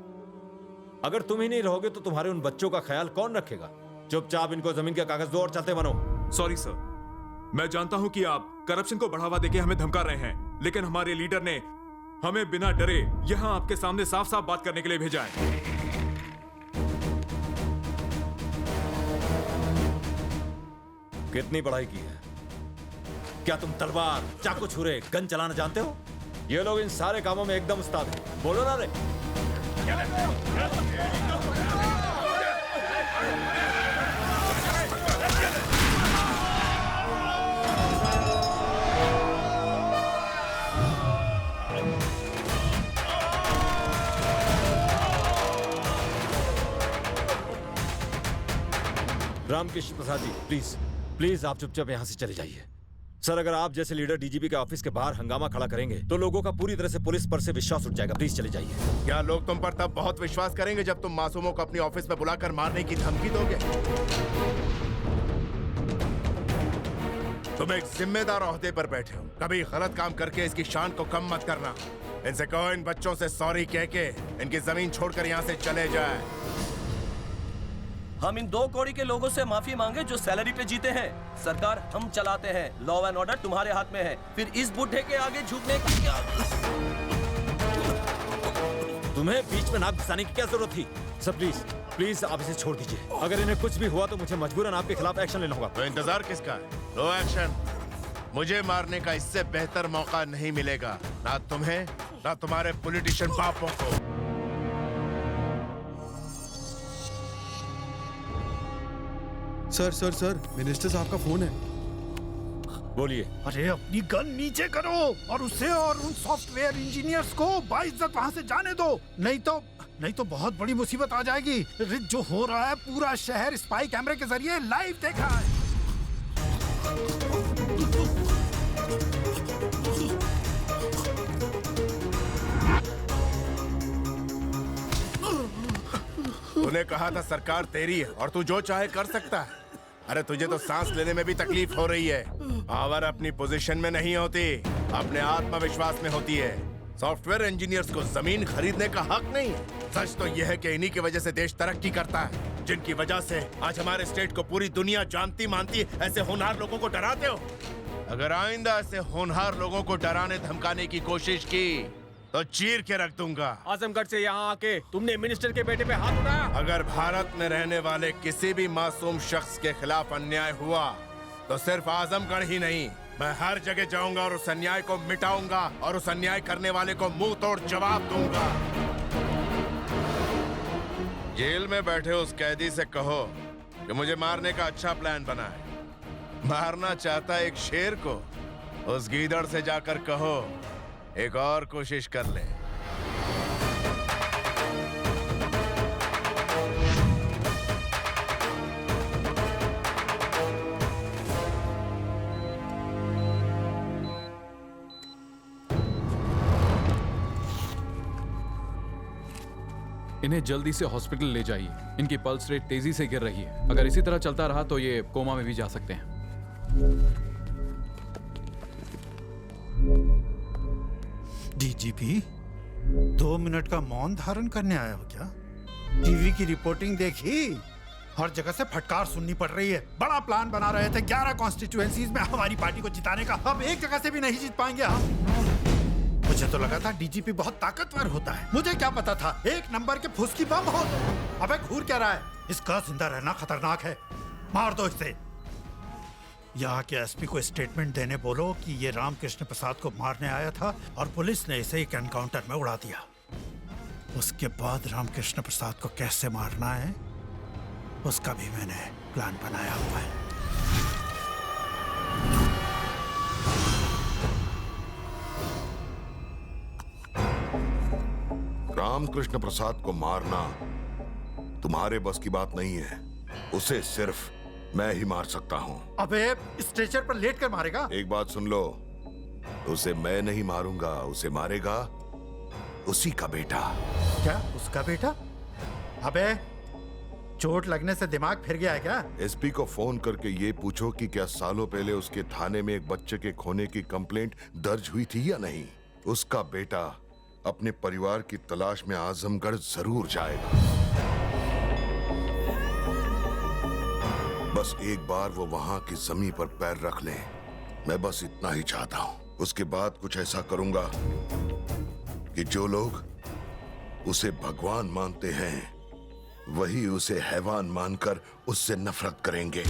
अगर तुम ही नहीं रहोगे तो तुम्हारे उन बच्चों का ख्याल कौन रखेगा? चुपचाप इनको जमीन के कागज दो और चलते बनो। सॉरी सर, मैं जानता हूं कि आप करप्शन को बढ़ावा देके हमें धमका रहे हैं, लेकिन हमारे लीडर ने हमें बिना डरे यहां आपके सामने साफ साफ बात करने के लिए भेजा है। कितनी पढ़ाई की है? क्या तुम तलवार, चाकू, छुरे, गन चलाना जानते हो? ये लोग इन सारे कामों में एकदम उस्ताद हैं। बोलो ना रे। रामकृष्ण प्रसाद जी, प्लीज प्लीज आप चुपचाप यहाँ से चले जाइए। सर, अगर आप जैसे लीडर डीजीपी के ऑफिस के बाहर हंगामा खड़ा करेंगे तो लोगों का पूरी तरह से पुलिस पर से विश्वास उठ जाएगा। प्लीज चले जाइए। क्या लोग तुम पर तब बहुत विश्वास करेंगे जब तुम मासूमों को अपनी ऑफिस में बुलाकर मारने की धमकी दोगे? तुम एक जिम्मेदार ओहदे पर बैठे हो, कभी गलत काम करके इसकी शान को कम मत करना। इनसे कहो इन बच्चों से सॉरी कह के इनकी जमीन छोड़कर यहाँ से चले जाए। हम इन 2 कौड़ी के लोगों से माफी मांगे जो सैलरी पे जीते हैं। सरकार हम चलाते हैं, लॉ एंड ऑर्डर तुम्हारे हाथ में है। फिर इस बुढ़े के आगे झुकने की क्या? तुम्हें बीच में नाक घुसाने की क्या जरूरत थी? सर प्लीज प्लीज आप इसे छोड़ दीजिए। अगर इन्हें कुछ भी हुआ तो मुझे मजबूरन आपके खिलाफ एक्शन लेना होगा। तो इंतजार किसका है? लो एक्शन। मुझे मारने का इससे बेहतर मौका नहीं मिलेगा, ना तुम्हें ना तुम्हारे पॉलिटिशियन बापों को। सर सर सर, मिनिस्टर साहब का फोन है। बोलिए। अरे अपनी गन नीचे करो और उसे और उन सॉफ्टवेयर इंजीनियर्स को बाइज्जत वहां से जाने दो, नहीं तो बहुत बड़ी मुसीबत आ जाएगी। जो हो रहा है पूरा शहर स्पाई कैमरे के जरिए लाइव देख रहा है। तूने कहा था सरकार तेरी है और तू जो चाहे कर सकता है। अरे तुझे तो सांस लेने में भी तकलीफ हो रही है। पावर अपनी पोजीशन में नहीं होती, अपने आत्मविश्वास में होती है। सॉफ्टवेयर इंजीनियर्स को जमीन खरीदने का हक नहीं है। सच तो यह है कि इन्हीं की वजह से देश तरक्की करता है, जिनकी वजह से आज हमारे स्टेट को पूरी दुनिया जानती मानती। ऐसे होनहार लोगों को डराते हो। अगर आइंदा ऐसे होनहार लोगों को डराने धमकाने की कोशिश की तो चीर के रख दूंगा। आजमगढ़ से यहाँ आके तुमने मिनिस्टर के बेटे पे हाथ उठाया। अगर भारत में रहने वाले किसी भी मासूम शख्स के खिलाफ अन्याय हुआ तो सिर्फ आजमगढ़ ही नहीं, मैं हर जगह जाऊंगा और उस अन्याय को मिटाऊंगा और उस अन्याय करने वाले को मुंह तोड़ जवाब दूंगा। जेल में बैठे उस कैदी से कहो कि मुझे मारने का अच्छा प्लान बना है। मारना चाहता एक शेर को, उस गीदड़ से जाकर कहो एक और कोशिश कर ले। इन्हें जल्दी से हॉस्पिटल ले जाइए। इनकी पल्स रेट तेजी से गिर रही है। अगर इसी तरह चलता रहा तो ये कोमा में भी जा सकते हैं। डीजीपी 2 मिनट का मौन धारण करने आया हो क्या? टीवी की रिपोर्टिंग देखी? हर जगह से फटकार सुननी पड़ रही है। बड़ा प्लान बना रहे थे 11 कॉन्स्टिट्यूएंसीज में हमारी पार्टी को जिताने का। अब एक जगह से भी नहीं जीत पाएंगे हम। मुझे तो लगा था डीजीपी बहुत ताकतवर होता है। मुझे क्या पता था एक नंबर के फुसकी बम हो। अबे घूर क्या रहा है? इसका जिंदा रहना खतरनाक है। मार दो इसे। यहाँ के एसपी को स्टेटमेंट देने बोलो कि ये रामकृष्ण प्रसाद को मारने आया था और पुलिस ने इसे एक एनकाउंटर में उड़ा दिया। उसके बाद रामकृष्ण प्रसाद को कैसे मारना है उसका भी मैंने प्लान बनाया हुआ है। रामकृष्ण प्रसाद को मारना तुम्हारे बस की बात नहीं है। उसे सिर्फ मैं ही मार सकता हूँ। अबे स्ट्रेचर पर लेट कर मारेगा? एक बात सुन लो, उसे मैं नहीं मारूंगा, उसे मारेगा उसी का बेटा। क्या उसका बेटा? अबे चोट लगने से दिमाग फिर गया है क्या? एसपी को फोन करके ये पूछो कि क्या सालों पहले उसके थाने में एक बच्चे के खोने की कंप्लेंट दर्ज हुई थी या नहीं। उसका बेटा अपने परिवार की तलाश में आजमगढ़ जरूर जाएगा। बस एक बार वो वहां की जमीन पर पैर रख ले, मैं बस इतना ही चाहता हूं। उसके बाद कुछ ऐसा करूंगा कि जो लोग उसे भगवान मानते हैं वही उसे हैवान मानकर उससे नफरत करेंगे।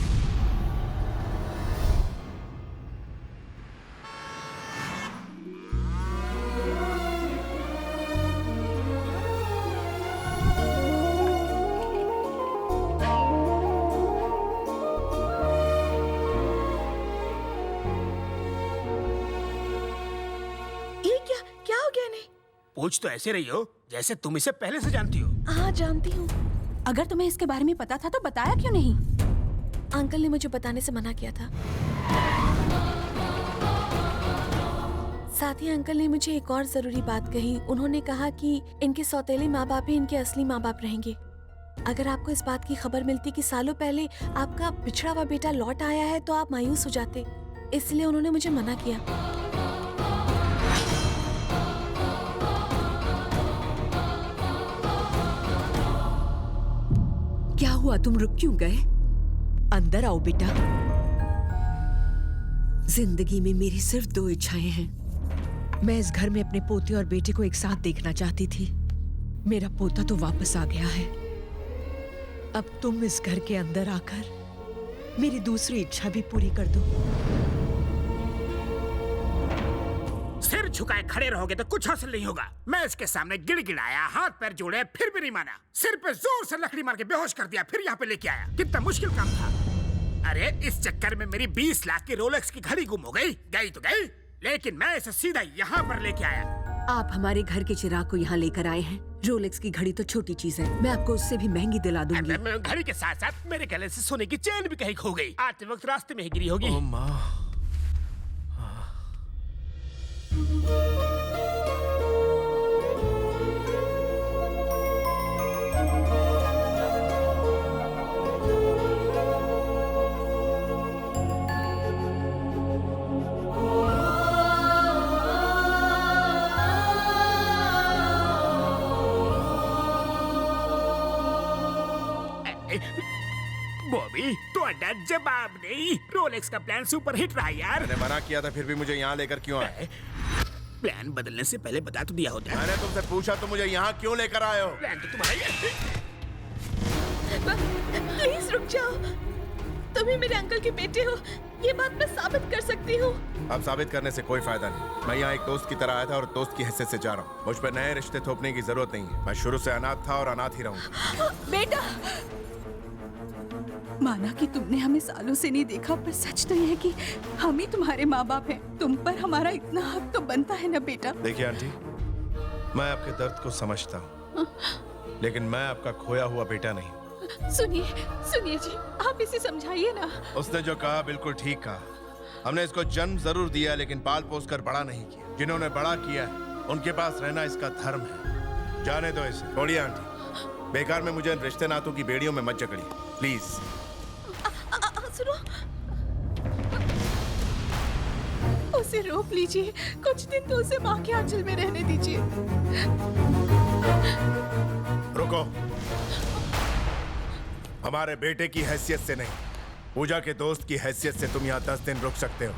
सोच तो ऐसे रही हो जैसे तुम इसे पहले से जानती हो। हाँ जानती हूँ। अगर तुम्हें इसके बारे में पता था तो बताया क्यों नहीं? अंकल ने मुझे बताने से मना किया था। साथ ही अंकल ने मुझे एक और जरूरी बात कही। उन्होंने कहा कि इनके सौतेले माँ बाप ही इनके असली माँ बाप रहेंगे। अगर आपको इस बात की खबर मिलती कि सालों पहले आपका बिछड़ा हुआ बेटा लौट आया है तो आप मायूस हो जाते, इसलिए उन्होंने मुझे मना किया। क्या हुआ, तुम रुक क्यों गए? अंदर आओ बेटा। जिंदगी में मेरी सिर्फ 2 इच्छाएं हैं। मैं इस घर में अपने पोते और बेटे को एक साथ देखना चाहती थी। मेरा पोता तो वापस आ गया है। अब तुम इस घर के अंदर आकर मेरी दूसरी इच्छा भी पूरी कर दो। सिर झुकाए खड़े रहोगे तो कुछ हासिल नहीं होगा। मैं इसके सामने गिड़गिड़ाया, हाथ पैर जोड़े, फिर भी नहीं माना। सिर पे जोर से लकड़ी मार के बेहोश कर दिया, फिर यहाँ पे लेके आया। कितना मुश्किल काम था। अरे इस चक्कर में मेरी 20 लाख की रोलेक्स की घड़ी गुम हो गई। गई तो गई, लेकिन मैं इसे सीधा यहाँ पर लेके आया। आप हमारे घर के चिराग को यहाँ लेकर आए हैं। रोलेक्स की घड़ी तो छोटी चीज है, मैं आपको उससे भी महंगी दिला दूंगी। घड़ी के साथ साथ मेरे गले से सोने की चेन भी कहीं खो गई। आते वक्त रास्ते में ही गिरी होगी। ओ माँ। बॉबी तो अड्डा जवाब नहीं। रोलेक्स का प्लान सुपर हिट रहा यार। मैंने मना किया था, फिर भी मुझे यहाँ लेकर क्यों आए? प्लान बदलने से पहले बता तो दिया होता। मैंने तुमसे पूछा तो मुझे यहाँ क्यों लेकर आए हो? प्लान तो तुम्हारा। प्लीज रुक जाओ। तुम ही मेरे अंकल के बेटे हो, ये बात मैं साबित कर सकती हूँ। अब साबित करने से कोई फायदा नहीं। मैं यहाँ एक दोस्त की तरह आया था और दोस्त की हैसियत से जा रहा हूँ। मुझ पर नए रिश्ते थोपने की जरूरत नहीं है। मैं शुरू से अनाथ था और अनाथ ही रहूंगा। बेटा, माना कि तुमने हमें सालों से नहीं देखा, पर सच तो यह है कि हम ही तुम्हारे माँ बाप हैं। तुम पर हमारा इतना हक तो बनता है ना बेटा। देखिए आंटी, मैं आपके दर्द को समझता हूँ, लेकिन मैं आपका खोया हुआ बेटा नहीं। सुनिए सुनिए जी, आप इसे समझाइए ना। उसने जो कहा बिल्कुल ठीक कहा। हमने इसको जन्म जरूर दिया, लेकिन पाल पोस कर बड़ा नहीं किया। जिन्होंने बड़ा किया है उनके पास रहना इसका धर्म है। जाने दो इसे। छोड़िए आंटी, बेकार में मुझे रिश्ते नातों की बेड़ियों में मत जकड़िए प्लीज। सुनो, उसे रोक लीजिए। कुछ दिन तो उसे माँ के आंचल में रहने दीजिए। रुको। हमारे बेटे की हैसियत से नहीं, पूजा के दोस्त की हैसियत से तुम यहाँ 10 दिन रुक सकते हो।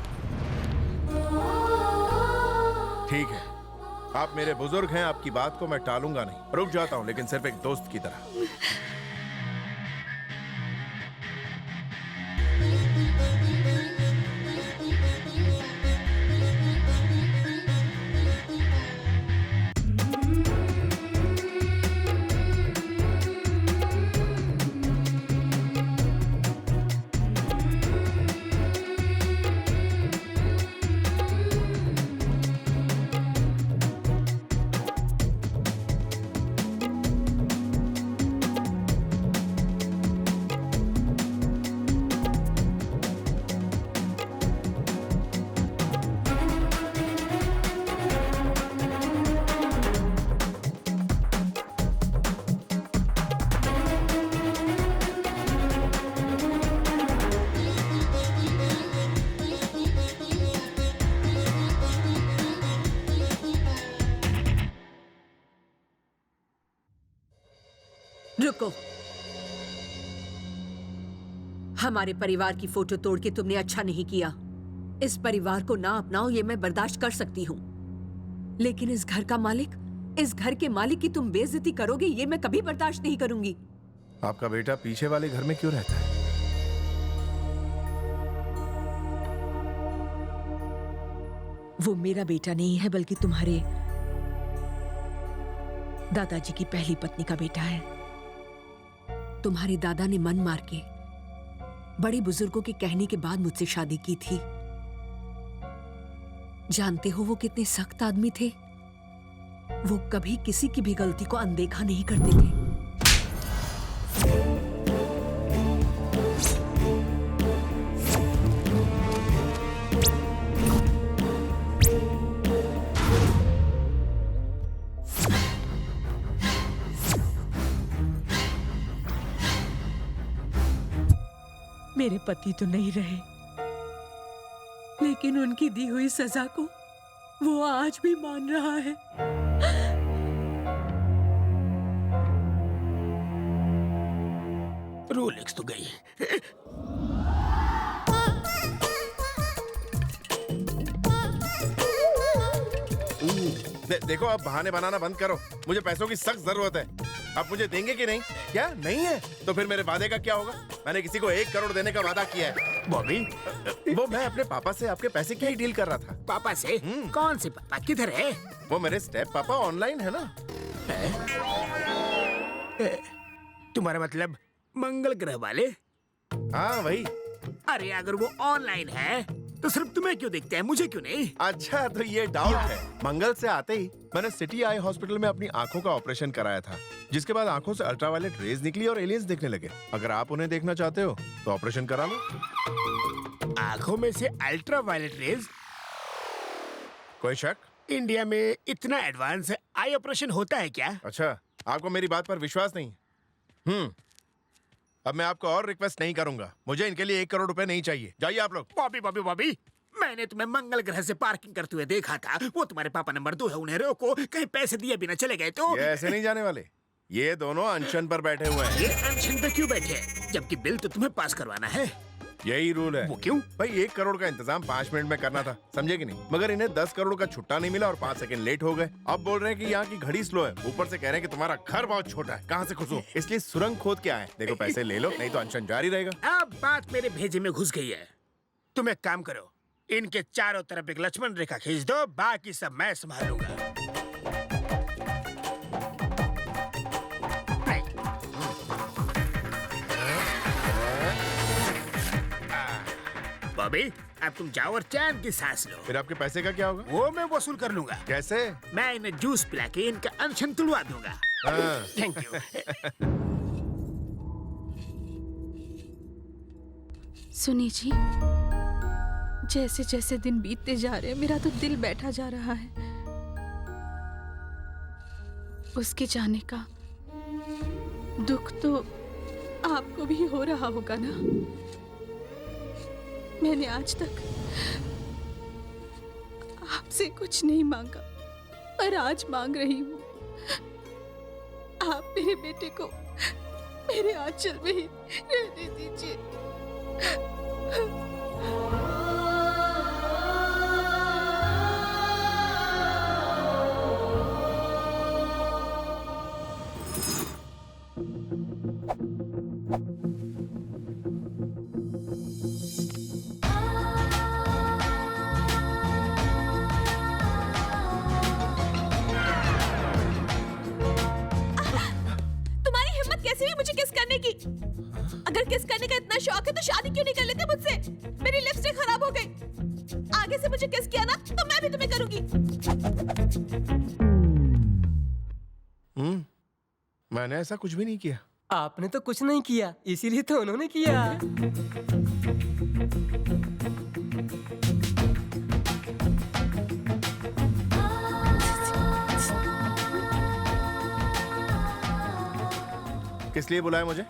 ठीक है, आप मेरे बुजुर्ग हैं, आपकी बात को मैं टालूंगा नहीं। रुक जाता हूँ, लेकिन सिर्फ एक दोस्त की तरह। रुको। हमारे परिवार की फोटो तोड़ के तुमने अच्छा नहीं किया। इस परिवार को ना अपनाओ ये मैं बर्दाश्त कर सकती हूँ, लेकिन इस घर का मालिक, इस घर के मालिक की तुम बेइज्जती करोगे ये मैं कभी बर्दाश्त नहीं करूंगी। आपका बेटा पीछे वाले घर में क्यों रहता है? वो मेरा बेटा नहीं है, बल्कि तुम्हारे दादाजी की पहली पत्नी का बेटा है। तुम्हारे दादा ने मन मार के बड़े बुजुर्गों के कहने के बाद मुझसे शादी की थी। जानते हो वो कितने सख्त आदमी थे? वो कभी किसी की भी गलती को अनदेखा नहीं करते थे। मेरे पति तो नहीं रहे, लेकिन उनकी दी हुई सजा को वो आज भी मान रहा है। रोलेक्स तो गई। देखो, अब बहाने बनाना बंद करो। मुझे पैसों की सख्त जरूरत है। अब मुझे देंगे कि नहीं? क्या नहीं है तो फिर मेरे वादे का क्या होगा? मैंने किसी को 1 करोड़ देने का वादा किया है। बॉबी, वो मैं अपने पापा से आपके पैसे की ही डील कर रहा था। पापा से? कौन से पापा? किधर है? वो मेरे स्टेप पापा ऑनलाइन है ना। तुम्हारा मतलब मंगल ग्रह वाले? हाँ वही। अरे अगर वो ऑनलाइन है तो सिर्फ तुम्हें क्यों दिखते हैं, मुझे क्यों नहीं? अच्छा, तो ये डाउट है। मंगल से आते ही मैंने सिटी आई हॉस्पिटल में अपनी आंखों का ऑपरेशन कराया था, जिसके बाद आंखों से अल्ट्रावायलेट रेज निकली और एलियंस दिखने लगे। अगर आप उन्हें देखना चाहते हो तो ऑपरेशन करा लो। आंखों में से अल्ट्रावायलेट रेज? कोई शक? इंडिया में इतना एडवांस आई ऑपरेशन होता है क्या? अच्छा, आपको मेरी बात पर विश्वास नहीं? अब मैं आपको और रिक्वेस्ट नहीं करूंगा। मुझे इनके लिए 1 करोड़ रुपए नहीं चाहिए। जाइए आप लोग। बॉबी बॉबी बॉबी, मैंने तुम्हें मंगल ग्रह से पार्किंग करते हुए देखा था। वो तुम्हारे पापा नंबर 2 है, उन्हें रोको। कहीं पैसे दिए बिना चले गए तो? ये ऐसे नहीं जाने वाले। ये दोनों अनशन पर बैठे हुए हैं। ये अनशन पे क्यों बैठे हैं? जबकि बिल तो तुम्हें पास करवाना है। यही रूल है। वो क्यों? भाई 1 करोड़ का इंतजाम 5 मिनट में करना था, समझे कि नहीं? मगर इन्हें 10 करोड़ का छुट्टा नहीं मिला और 5 सेकंड लेट हो गए। अब बोल रहे हैं कि यहाँ की घड़ी स्लो है, ऊपर से कह रहे हैं कि तुम्हारा घर बहुत छोटा है। कहाँ से घुसूं? इसलिए सुरंग खोद के आए। देखो, पैसे ले लो, नहीं तो अनशन जारी रहेगा। अब बात मेरे भेजे में घुस गई है। तुम एक काम करो, इनके चारों तरफ एक लक्ष्मण रेखा खींच दो, बाकी सब मैं संभालूंगा। बॉबी, अब तुम जाओ और चैन की सांस लो। फिर आपके पैसे का क्या होगा? वो मैं वसूल कर लूंगा। कैसे? मैं इन्हें जूस पिला के इनका अनशन तुड़वा दूंगा। Thank you. सुनी जी, जैसे जैसे दिन बीतते जा रहे हैं मेरा तो दिल बैठा जा रहा है। उसके जाने का दुख तो आपको भी हो रहा होगा ना। मैंने आज तक आपसे कुछ नहीं मांगा, पर आज मांग रही हूँ। आप मेरे बेटे को मेरे आंचल में ही रहने दीजिए। मुझे किस करने की? अगर किस करने का इतना शौक है तो शादी क्यों नहीं कर लेते मुझसे? मेरी लिपस्टिक खराब हो गई। आगे से मुझे किस किया ना तो मैं भी तुम्हें करूंगी। मैंने ऐसा कुछ भी नहीं किया। आपने तो कुछ नहीं किया, इसीलिए तो उन्होंने किया। किस लिए बुलाया मुझे?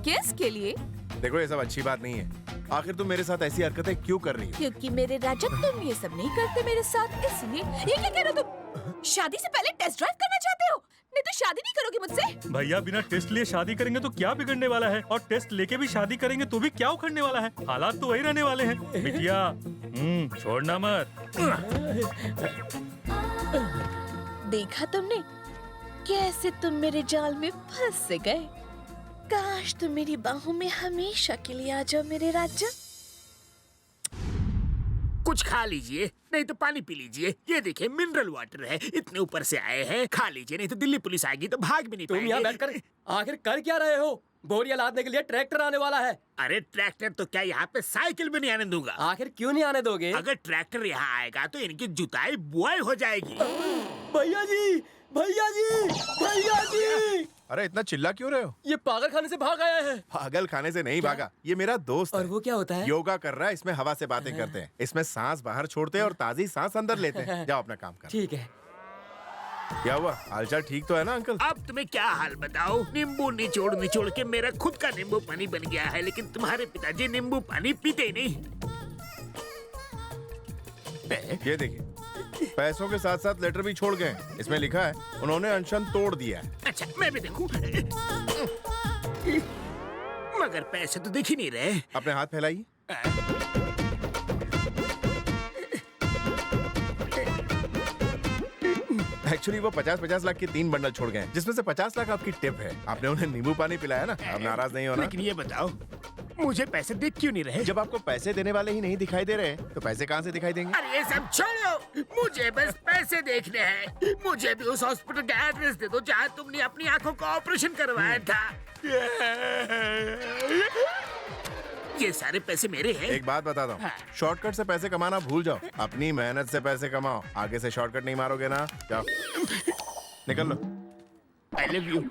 किस के लिए? देखो, ये सब अच्छी बात नहीं है। आखिर तुम मेरे साथ ऐसी हरकतें क्यों कर रही हो? क्योंकि मेरे राजा तुम ये सब नहीं करते मेरे साथ, इसलिए। ये क्या कह रहे हो तुम? शादी से पहले टेस्ट ड्राइव करना चाहते हो? नहीं तो शादी नहीं करोगे मुझसे? भैया, बिना टेस्ट लिए शादी करेंगे तो क्या बिगड़ने वाला है? और टेस्ट लेके भी शादी करेंगे तो भी क्या उखड़ने वाला है? हालात तो वही रहने वाले हैं। बिटिया, छोड़ना मत। देखा तुमने कैसे तुम मेरे जाल में फंस गए? काश तुम मेरी बाहों में हमेशा के लिए आ जाओ मेरे राजा। कुछ खा लीजिए, नहीं तो पानी पी लीजिए। ये देखिए, मिनरल वाटर है। इतने ऊपर से आए हैं, खा लीजिए, नहीं तो दिल्ली पुलिस आएगी तो भाग भी नहीं पाएंगे। तुम यहाँ बैठकर आखिर कर क्या रहे हो? बोरियां लादने के लिए ट्रैक्टर आने वाला है। अरे ट्रैक्टर तो क्या, यहाँ पे साइकिल भी नहीं आने दूंगा। आखिर क्यों नहीं आने दोगे? अगर ट्रैक्टर यहाँ आएगा तो इनकी जुताई बुआई हो जाएगी। भैया जी, भैया जी, भैया जी! अरे इतना चिल्ला क्यों रहे हो? ये पागल खाने से भाग आया है। पागल खाने से नहीं भागा, ये मेरा दोस्त है। और वो क्या होता है? योगा कर रहा है, इसमें हवा से बातें करते हैं। इसमें सांस बाहर छोड़ते हैं और ताजी सांस अंदर लेते हैं। जाओ अपना काम कर। ठीक है। क्या हुआ, हालचाल ठीक तो है ना अंकल? अब तुम्हें क्या हाल बताओ? नींबू निचोड़ निचोड़ के मेरा खुद का नींबू पानी बन गया है, लेकिन तुम्हारे पिताजी नींबू पानी पीते ही नहीं। ये देखिए, पैसों के साथ साथ लेटर भी छोड़ गए। इसमें लिखा है उन्होंने अनशन तोड़ दिया है। अच्छा, मैं भी देखूं। मगर पैसे तो दिख ही नहीं रहे। अपने हाथ फैलाइए। एक्चुअली वो 50-50 लाख के 3 बंडल छोड़ गए, जिसमें से 50 लाख आपकी टिप है। आपने उन्हें नींबू पानी पिलाया ना, अब नाराज नहीं होना। लेकिन ये बताओ, मुझे पैसे दिख क्यों नहीं रहे? जब आपको पैसे देने वाले ही नहीं दिखाई दे रहे, तो पैसे कहाँ से दिखाई देंगे? अरे ये सब छोड़ो, मुझे बस पैसे देखने हैं। मुझे भी उस हॉस्पिटल का एड्रेस दे दो जहाँ तुमने अपनी आंखों का ऑपरेशन करवाया था। ये सारे पैसे मेरे हैं। एक बात बताता हूँ, शॉर्टकट से पैसे कमाना भूल जाओ, अपनी मेहनत से पैसे कमाओ। आगे से शॉर्टकट नहीं मारोगे ना, जाओ निकल लो। I love you।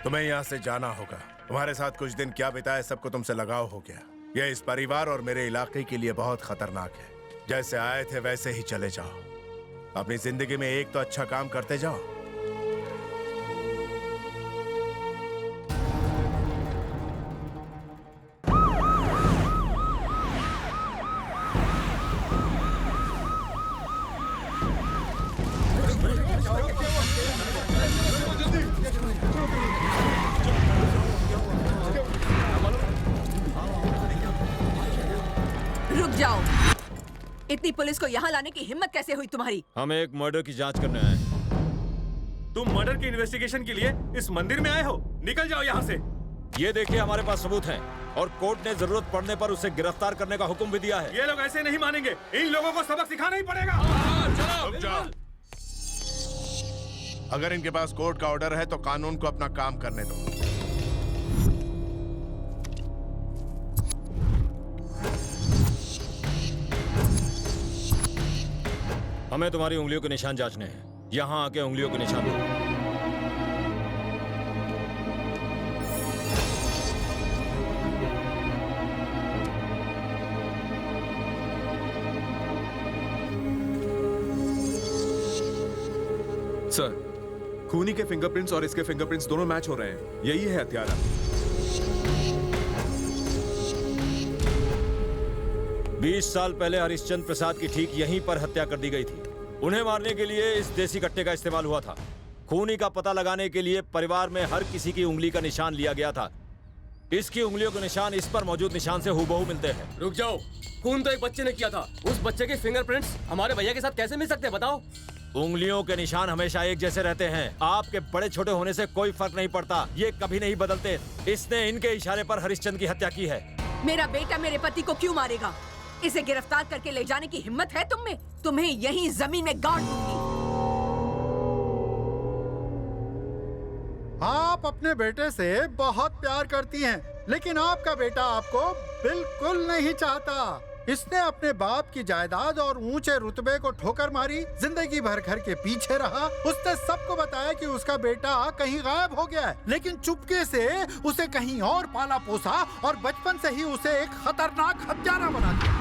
तुम्हें यहाँ से जाना होगा। तुम्हारे साथ कुछ दिन क्या बिताए, सबको तुमसे लगाव हो गया। यह इस परिवार और मेरे इलाके के लिए बहुत खतरनाक है। जैसे आए थे वैसे ही चले जाओ। अपनी जिंदगी में एक तो अच्छा काम करते जाओ। रुक जाओ। इतनी पुलिस को यहाँ लाने की हिम्मत कैसे हुई तुम्हारी? हम एक मर्डर की जांच करने आए। तुम मर्डर की इन्वेस्टिगेशन के लिए इस मंदिर में आए हो? निकल जाओ यहाँ से। ये देखिए, हमारे पास सबूत हैं और कोर्ट ने जरूरत पड़ने पर उसे गिरफ्तार करने का हुक्म भी दिया है। ये लोग ऐसे नहीं मानेंगे, इन लोगों को सबक सिखाना ही पड़ेगा। अगर इनके पास कोर्ट का ऑर्डर है तो कानून को अपना काम करने दो। हमें तुम्हारी उंगलियों के निशान जांचने हैं। यहाँ आके उंगलियों के निशान दो। सर, खूनी के फिंगरप्रिंट्स और इसके फिंगरप्रिंट्स दोनों मैच हो रहे हैं। यही है हत्यारा। 20 साल पहले हरिश्चंद्र प्रसाद की ठीक यहीं पर हत्या कर दी गई थी। उन्हें मारने के लिए इस देसी कट्टे का इस्तेमाल हुआ था। खूनी का पता लगाने के लिए परिवार में हर किसी की उंगली का निशान लिया गया था। इसकी उंगलियों के निशान इस पर मौजूद निशान से हूबहू मिलते हैं। रुक जाओ, खून तो एक बच्चे ने किया था। उस बच्चे के फिंगरप्रिंट्स हमारे भैया के साथ कैसे मिल सकते हैं, बताओ? उंगलियों के निशान हमेशा एक जैसे रहते हैं। आपके बड़े छोटे होने से कोई फर्क नहीं पड़ता, ये कभी नहीं बदलते। इसने इनके इशारे पर हरिश्चंद्र की हत्या की है। मेरा बेटा मेरे पति को क्यों मारेगा? इसे गिरफ्तार करके ले जाने की हिम्मत है तुम में? तुम्हें यहीं जमीन में गाड़ दूंगी। आप अपने बेटे से बहुत प्यार करती हैं, लेकिन आपका बेटा आपको बिल्कुल नहीं चाहता। इसने अपने बाप की जायदाद और ऊंचे रुतबे को ठोकर मारी, जिंदगी भर घर के पीछे रहा। उसने सबको बताया कि उसका बेटा कहीं गायब हो गया है, लेकिन चुपके से उसे कहीं और पाला पोसा और बचपन से ही उसे एक खतरनाक हत्यारा बना दिया।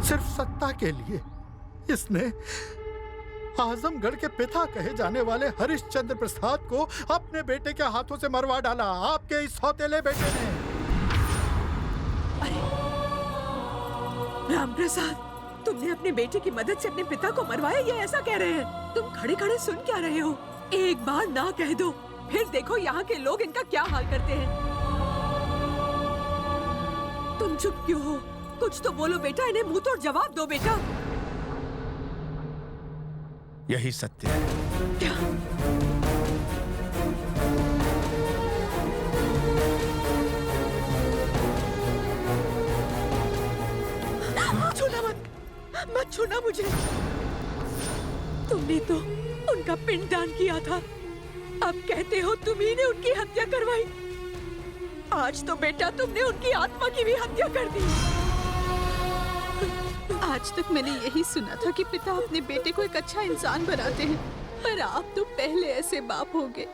सिर्फ सत्ता के लिए इसने आजमगढ़ के पिता कहे जाने वाले हरिश्चंद्र प्रसाद को अपने बेटे के हाथों से मरवा डाला। आपके इस सौतेले बेटे ने। राम प्रसाद, तुमने अपने बेटे की मदद से अपने पिता को मरवाया, ये ऐसा कह रहे हैं? तुम खड़े खड़े सुन क्या रहे हो? एक बार ना कह दो, फिर देखो यहाँ के लोग इनका क्या हाल करते हैं। तुम चुप क्यों हो? कुछ तो बोलो बेटा, इन्हें मुंह तोड़ जवाब दो बेटा। यही सत्य है। क्या? छूना मत छूना मुझे। तुमने तो उनका पिंडदान किया था अब कहते हो तुम्ही ने उनकी हत्या करवाई। आज तो बेटा तुमने उनकी आत्मा की भी हत्या कर दी। आज तक मैंने यही सुना था कि पिता अपने बेटे को एक अच्छा इंसान बनाते हैं, पर आप तो पहले ऐसे बाप होंगे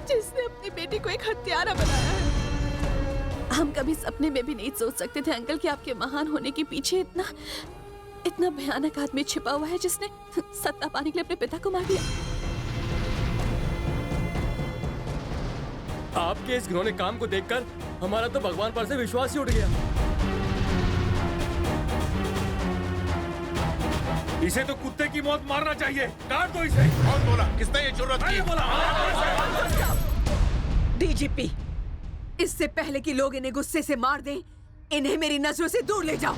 जिसने अपने बेटे को एक हत्यारा बनाया है। हम कभी सपने में भी नहीं सोच सकते थे अंकल कि आपके महान होने के पीछे इतना भयानक आदमी छिपा हुआ है जिसने सत्ता पाने के लिए अपने पिता को मार दिया। आपके इस घिनौने काम को देखकर हमारा तो भगवान पर से विश्वास ही उठ गया। इसे तो कुत्ते की मौत मारना चाहिए। काट दो इसे। कौन बोला? किसने ये जुर्रत की? डीजीपी, इससे पहले कि लोग इन्हें गुस्से से मार दें, इन्हें मेरी नजरों से दूर ले जाओ।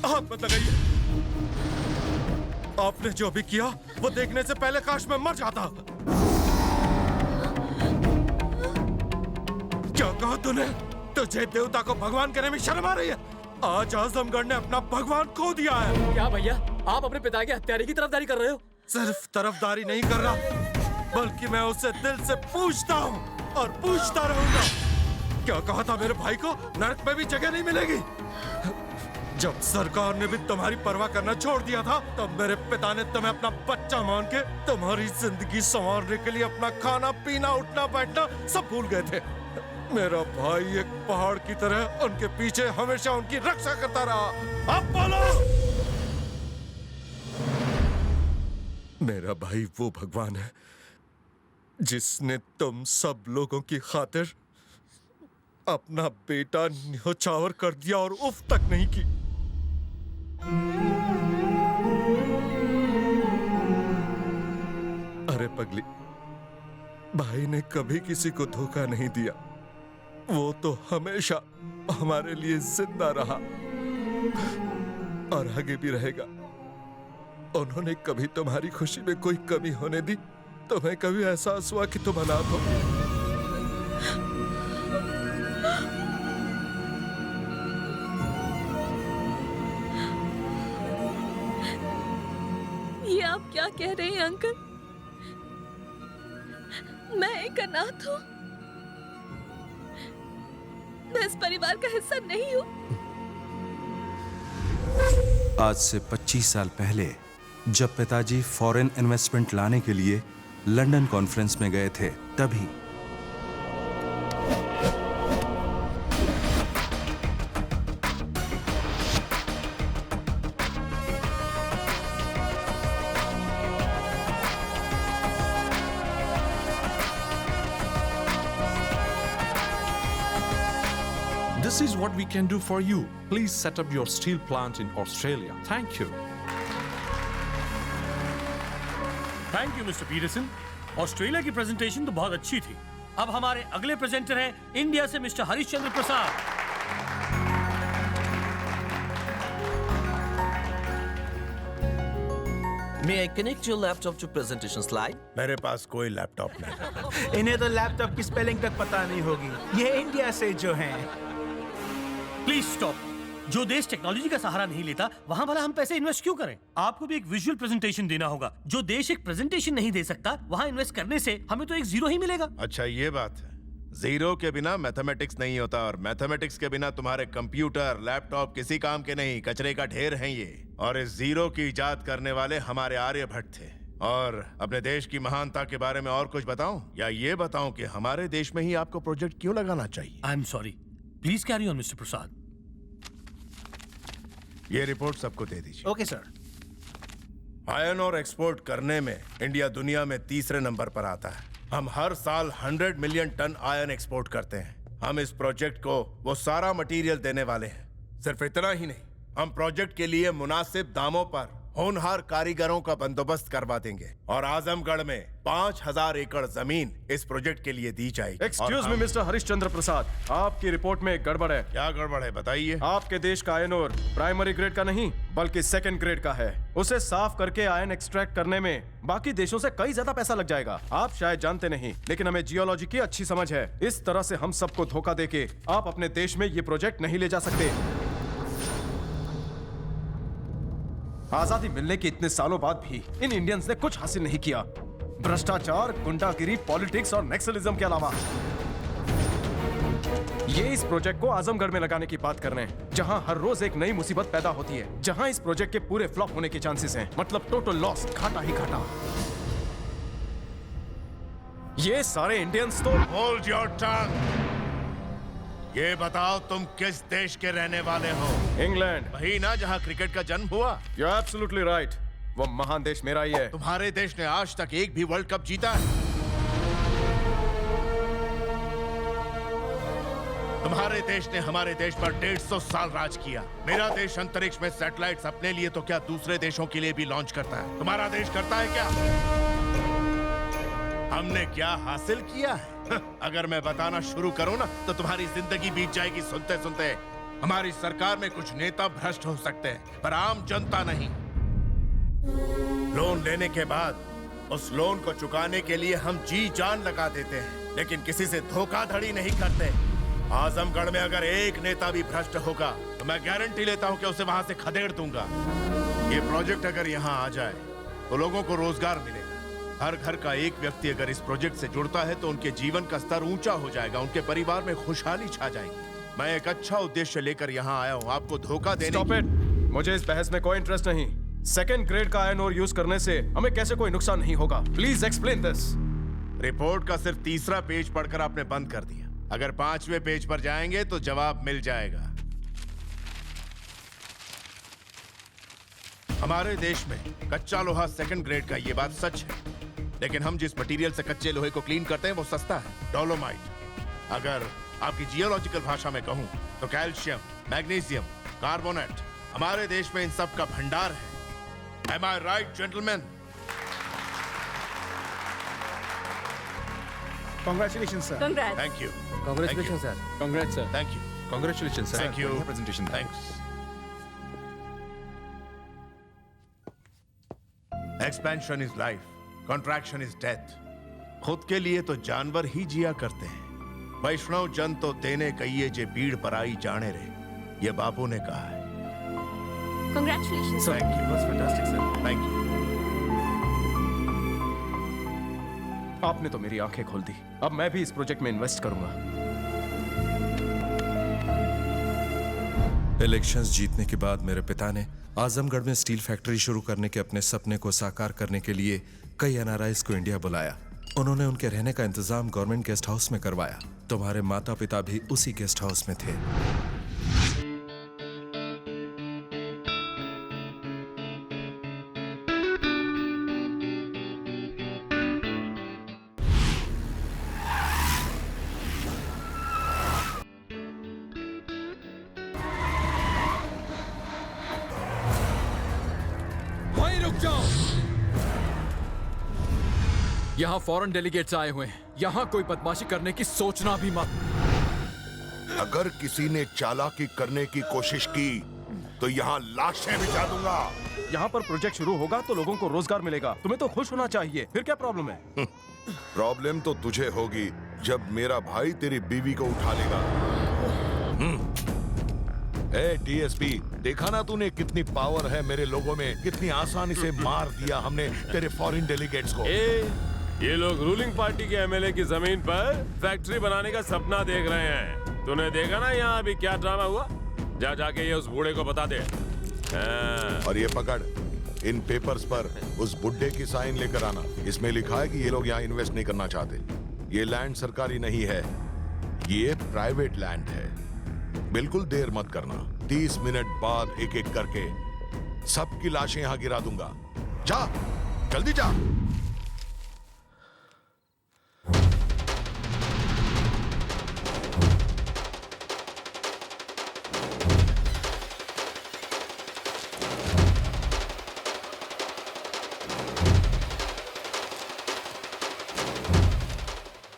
हाथ मत लगाइए। आपने जो भी किया वो देखने से पहले काश मैं मर जाता। क्या कहा तूने? तुझे देवता को भगवान कहने में शर्म आ रही है? आज आजमगढ़ ने अपना भगवान खो दिया है। क्या भैया, आप अपने पिता के हत्यारे की तरफदारी कर रहे हो? सिर्फ तरफदारी नहीं कर रहा, बल्कि मैं उससे दिल से पूछता हूँ और पूछता रहूंगा। क्या कहा था मेरे भाई को? नरक में भी जगह नहीं मिलेगी। जब सरकार ने भी तुम्हारी परवाह करना छोड़ दिया था, तब मेरे पिता ने तुम्हें अपना बच्चा मान के तुम्हारी जिंदगी संवारने के लिए अपना खाना पीना उठना बैठना सब भूल गए थे। मेरा भाई एक पहाड़ की तरह उनके पीछे हमेशा उनकी रक्षा करता रहा। अब बोलो। मेरा भाई वो भगवान है जिसने तुम सब लोगों की खातिर अपना बेटा न्योछावर कर दिया और उफ तक नहीं की। अरे पगली, भाई ने कभी किसी को धोखा नहीं दिया। वो तो हमेशा हमारे लिए जिंदा रहा और आगे भी रहेगा। उन्होंने कभी तुम्हारी खुशी में कोई कमी होने दी? तुम्हें कभी एहसास हुआ कि तुम अनाथ हो? ये आप क्या कह रहे हैं अंकल? मैं एक अनाथ हूँ? मैं इस परिवार का हिस्सा नहीं हूँ? आज से 25 साल पहले जब पिताजी फॉरेन इन्वेस्टमेंट लाने के लिए लंदन कॉन्फ्रेंस में गए थे, तभी This is what we can do for you. Please set up your steel plant in Australia. Thank you. Thank you mister Peterson. Australia की प्रेजेंटेशन तो बहुत अच्छी थी। अब हमारे अगले प्रेजेंटर हैं इंडिया से mister Harishchandra Prasad. May I connect your laptop to presentation slide? मेरे पास कोई लैपटॉप नहीं। इन्हें तो लैपटॉप की स्पेलिंग तक पता नहीं होगी। ये इंडिया से जो हैं। Please stop. जो देश टेक्नोलॉजी का सहारा नहीं लेता, वहां भला हम पैसे इन्वेस्ट क्यों करें? आपको भी एक विजुअल प्रेजेंटेशन देना होगा। जो देश एक प्रेजेंटेशन नहीं दे सकता, वहां इन्वेस्ट करने से हमें तो एक जीरो ही मिलेगा। अच्छा, ये बात है। जीरो के बिना मैथमेटिक्स नहीं होता, और मैथमेटिक्स के बिना तुम्हारे कंप्यूटर लैपटॉप किसी काम के नहीं, कचरे का ढेर हैं ये। और इस जीरो की इजाद करने वाले हमारे आर्यभट्ट थे। और अपने देश की महानता के बारे में और कुछ बताऊं, या ये बताऊं कि हमारे देश में ही आपको प्रोजेक्ट क्यों लगाना चाहिए? I am sorry, please carry on mister Prasad. ये रिपोर्ट सबको दे दीजिए। Okay sir. आयरन और एक्सपोर्ट करने में इंडिया दुनिया में तीसरे नंबर पर आता है। हम हर साल 100 मिलियन टन आयरन एक्सपोर्ट करते हैं। हम इस प्रोजेक्ट को वो सारा मटेरियल देने वाले हैं। सिर्फ इतना ही नहीं, हम प्रोजेक्ट के लिए मुनासिब दामों पर होनहार कारीगरों का बंदोबस्त करवा देंगे और आजमगढ़ में 5000 एकड़ जमीन इस प्रोजेक्ट के लिए दी जाएगी। एक्सक्यूज मी मिस्टर हरिश्चंद्र प्रसाद, आपकी रिपोर्ट में एक गड़बड़ है। क्या गड़बड़ है बताइए। आपके देश का आयन और प्राइमरी ग्रेड का नहीं बल्कि सेकंड ग्रेड का है। उसे साफ करके आयन एक्सट्रैक्ट करने में बाकी देशों से कई ज्यादा पैसा लग जाएगा। आप शायद जानते नहीं, लेकिन हमें जियोलॉजी की अच्छी समझ है। इस तरह से हम सबको धोखा देके आप अपने देश में ये प्रोजेक्ट नहीं ले जा सकते। आजादी मिलने के इतने सालों बाद भी इन इंडियंस ने कुछ हासिल नहीं किया। भ्रष्टाचार, गुंडागिरी, पॉलिटिक्स और नक्सलिज्म के अलावा। ये इस प्रोजेक्ट को आजमगढ़ में लगाने की बात कर रहे हैं, जहां हर रोज एक नई मुसीबत पैदा होती है, जहां इस प्रोजेक्ट के पूरे फ्लॉप होने के चांसेस हैं। मतलब टोटल लॉस, घाटा ही घाटा। ये सारे इंडियंस तो होल्ड योर टंग। ये बताओ तुम किस देश के रहने वाले हो? इंग्लैंड। वही ना जहां क्रिकेट का जन्म हुआ? You're absolutely right. वो महान देश मेरा ही है। तुम्हारे देश ने आज तक एक भी वर्ल्ड कप जीता है? तुम्हारे देश ने हमारे देश पर 150 साल राज किया। मेरा देश अंतरिक्ष में सैटेलाइट्स अपने लिए तो क्या दूसरे देशों के लिए भी लॉन्च करता है। तुम्हारा देश करता है क्या? हमने क्या हासिल किया है? अगर मैं बताना शुरू करूं ना तो तुम्हारी जिंदगी बीत जाएगी सुनते सुनते। हमारी सरकार में कुछ नेता भ्रष्ट हो सकते हैं, पर आम जनता नहीं। लोन लेने के बाद उस लोन को चुकाने के लिए हम जी जान लगा देते हैं, लेकिन किसी से धोखाधड़ी नहीं करते। आजमगढ़ में अगर एक नेता भी भ्रष्ट होगा तो मैं गारंटी लेता हूं कि उसे वहां से खदेड़ दूंगा। ये प्रोजेक्ट अगर यहाँ आ जाए तो लोगों को रोजगार मिलेगा। हर घर का एक व्यक्ति अगर इस प्रोजेक्ट से जुड़ता है तो उनके जीवन का स्तर ऊंचा हो जाएगा, उनके परिवार में खुशहाली छा जाएगी। मैं एक अच्छा उद्देश्य लेकर यहाँ आया हूँ, आपको धोखा देने। Stop it! मुझे इस बहस में कोई इंटरेस्ट नहीं। सेकंड ग्रेड का आयन और यूज करने से हमें कैसे कोई नुकसान नहीं होगा। Please explain this. रिपोर्ट का सिर्फ तीसरा पेज पढ़कर आपने बंद कर दिया। अगर 5वें पेज पर जाएंगे तो जवाब मिल जाएगा। हमारे देश में कच्चा लोहा सेकंड ग्रेड का, ये बात सच है, लेकिन हम जिस मटेरियल से कच्चे लोहे को क्लीन करते हैं वो सस्ता है, डोलोमाइट। अगर आपकी जियोलॉजिकल भाषा में कहूं तो कैल्शियम, मैग्नीशियम, कार्बोनेट हमारे देश में इन सब का भंडार है। Am I right, gentlemen? Congratulations, sir. Congrats. Thank you. Congratulations, Thank sir. Congrats, sir. Thank you. Congratulations, sir. Thank you. बढ़िया presentation. Thanks. Expansion is life. Contraction is death. खुद के लिए तो जानवर ही जिया करते हैं। वैष्णव जन तो तेने कहिए जे पीड़ पर आई जाने रे, ये बापू ने कहा है। Congratulations. Thank you. That's fantastic, sir. Thank you. आपने तो मेरी आंखें खोल दी। अब मैं भी इस प्रोजेक्ट में इन्वेस्ट करूंगा। इलेक्शंस जीतने के बाद मेरे पिता ने आजमगढ़ में स्टील फैक्ट्री शुरू करने के अपने सपने को साकार करने के लिए कई एनआरआईज को इंडिया बुलाया। उन्होंने उनके रहने का इंतजाम गवर्नमेंट गेस्ट हाउस में करवाया। तुम्हारे माता पिता भी उसी गेस्ट हाउस में थे। वहीं रुक जाओ। यहाँ फॉरेन डेलीगेट्स आए हुए हैं। यहाँ कोई बदमाशी करने की सोचना भी मत। अगर किसी ने चालाकी करने की कोशिश की तो यहाँ लाशें बिछा दूंगा। यहाँ पर प्रोजेक्ट शुरू होगा तो लोगों को रोजगार मिलेगा। तुम्हें तो खुश होना चाहिए। फिर क्या प्रॉब्लम है? प्रॉब्लम तो तुझे होगी जब मेरा भाई तेरी बीवी को उठा लेगा। ए डीएसपी, देखा ना तूने कितनी पावर है मेरे लोगों में, कितनी आसानी से मार दिया हमने तेरे फॉरेन डेलीगेट्स को। ये लोग रूलिंग पार्टी के एमएलए की जमीन पर फैक्ट्री बनाने का सपना देख रहे हैं। तूने देखा ना यहाँ अभी क्या ड्रामा हुआ? जा जाके ये उस बूढ़े को बता दे। और ये पकड़, इन पेपर्स पर उस बुड्ढे की साइन लेकर आना। इसमें लिखा है कि ये लोग यहाँ इन्वेस्ट नहीं करना चाहते। ये लैंड सरकारी नहीं है, ये प्राइवेट लैंड है। बिल्कुल देर मत करना। 30 मिनट बाद एक एक करके सबकी लाशें यहाँ गिरा दूंगा। जा, जल्दी जा।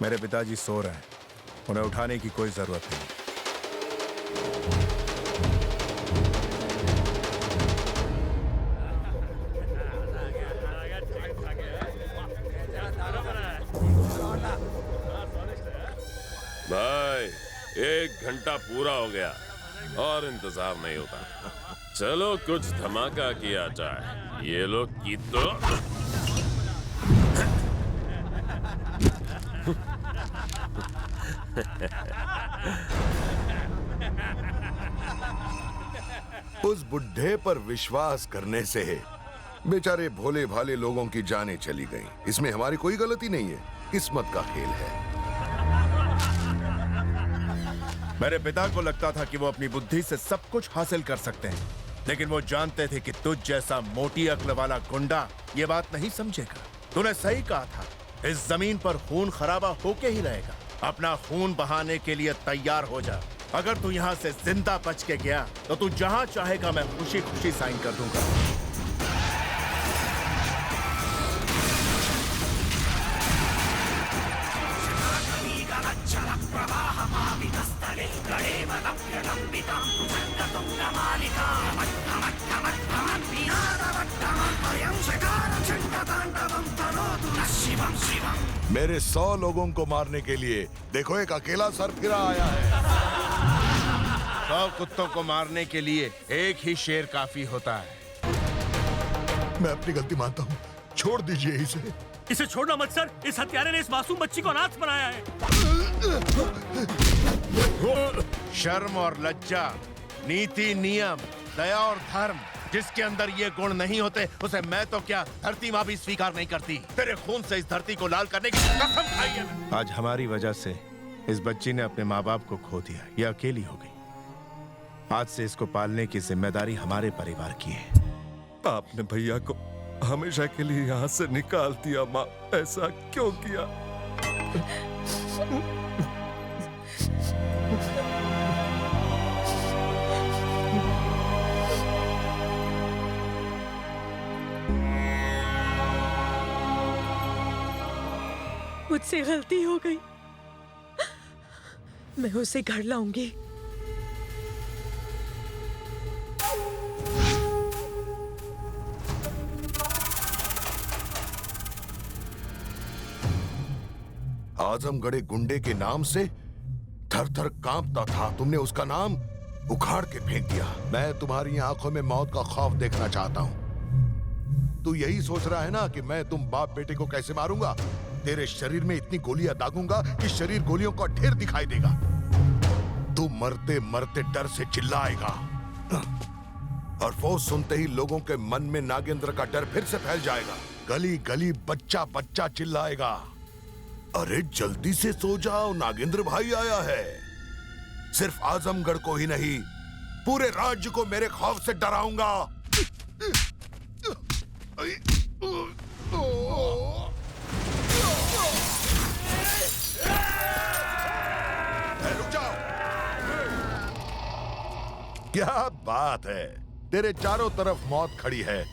मेरे पिताजी सो रहे हैं, उन्हें उठाने की कोई जरूरत नहीं। भाई 1 घंटा पूरा हो गया और इंतजार नहीं होता। चलो कुछ धमाका किया जाए। ये लोग की तो उस बुढ़े पर विश्वास करने से बेचारे भोले भाले लोगों की जानें चली गईं। इसमें हमारी कोई गलती नहीं है, किस्मत का खेल है। मेरे पिता को लगता था कि वो अपनी बुद्धि से सब कुछ हासिल कर सकते हैं, लेकिन वो जानते थे कि तुझ जैसा मोटी अक्ल वाला गुंडा ये बात नहीं समझेगा। तूने सही कहा था, इस जमीन पर खून खराबा होके ही रहेगा। अपना खून बहाने के लिए तैयार हो जा। अगर तू यहाँ से जिंदा बच के गया तो तू जहाँ चाहेगा मैं खुशी खुशी साइन कर दूंगा। मेरे 100 लोगों को मारने के लिए देखो एक अकेला सरफिरा आया है। 100 कुत्तों को मारने के लिए एक ही शेर काफी होता है। मैं अपनी गलती मानता हूँ, छोड़ दीजिए इसे। इसे छोड़ना मत सर, इस हत्यारे ने इस मासूम बच्ची को अनाथ बनाया है। शर्म और लज्जा, नीति नियम, दया और धर्म, जिसके अंदर ये गुण नहीं होते उसे मैं तो क्या धरती माँ भी स्वीकार नहीं करती। तेरे खून से इस धरती को लाल करने की कसम खाई है। आज हमारी वजह से इस बच्ची ने अपने माँ बाप को खो दिया, ये अकेली हो गई। आज से इसको पालने की जिम्मेदारी हमारे परिवार की है। आपने भैया को हमेशा के लिए यहाँ से निकाल दिया माँ, ऐसा क्यों किया? मुझसे गलती हो गई, मैं उसे घर लाऊंगी। आजमगढ़े गुंडे के नाम से थर थर कांपता था, तुमने उसका नाम उखाड़ के फेंक दिया। मैं तुम्हारी आंखों में मौत का खौफ देखना चाहता हूं। तू यही सोच रहा है ना कि मैं तुम बाप बेटे को कैसे मारूंगा? तेरे शरीर में इतनी गोलियां दागूंगा कि शरीर गोलियों का ढेर दिखाई देगा। तू मरते मरते डर से चिल्लाएगा और वो सुनते ही लोगों के मन में नागेंद्र का डर फिर से फैल जाएगा। गली गली बच्चा बच्चा चिल्लाएगा, अरे जल्दी से सो जाओ, नागेंद्र भाई आया है। सिर्फ आजमगढ़ को ही नहीं, पूरे राज्य को मेरे खौफ से डराऊंगा। रुक जाओ। क्या बात है, तेरे चारों तरफ मौत खड़ी है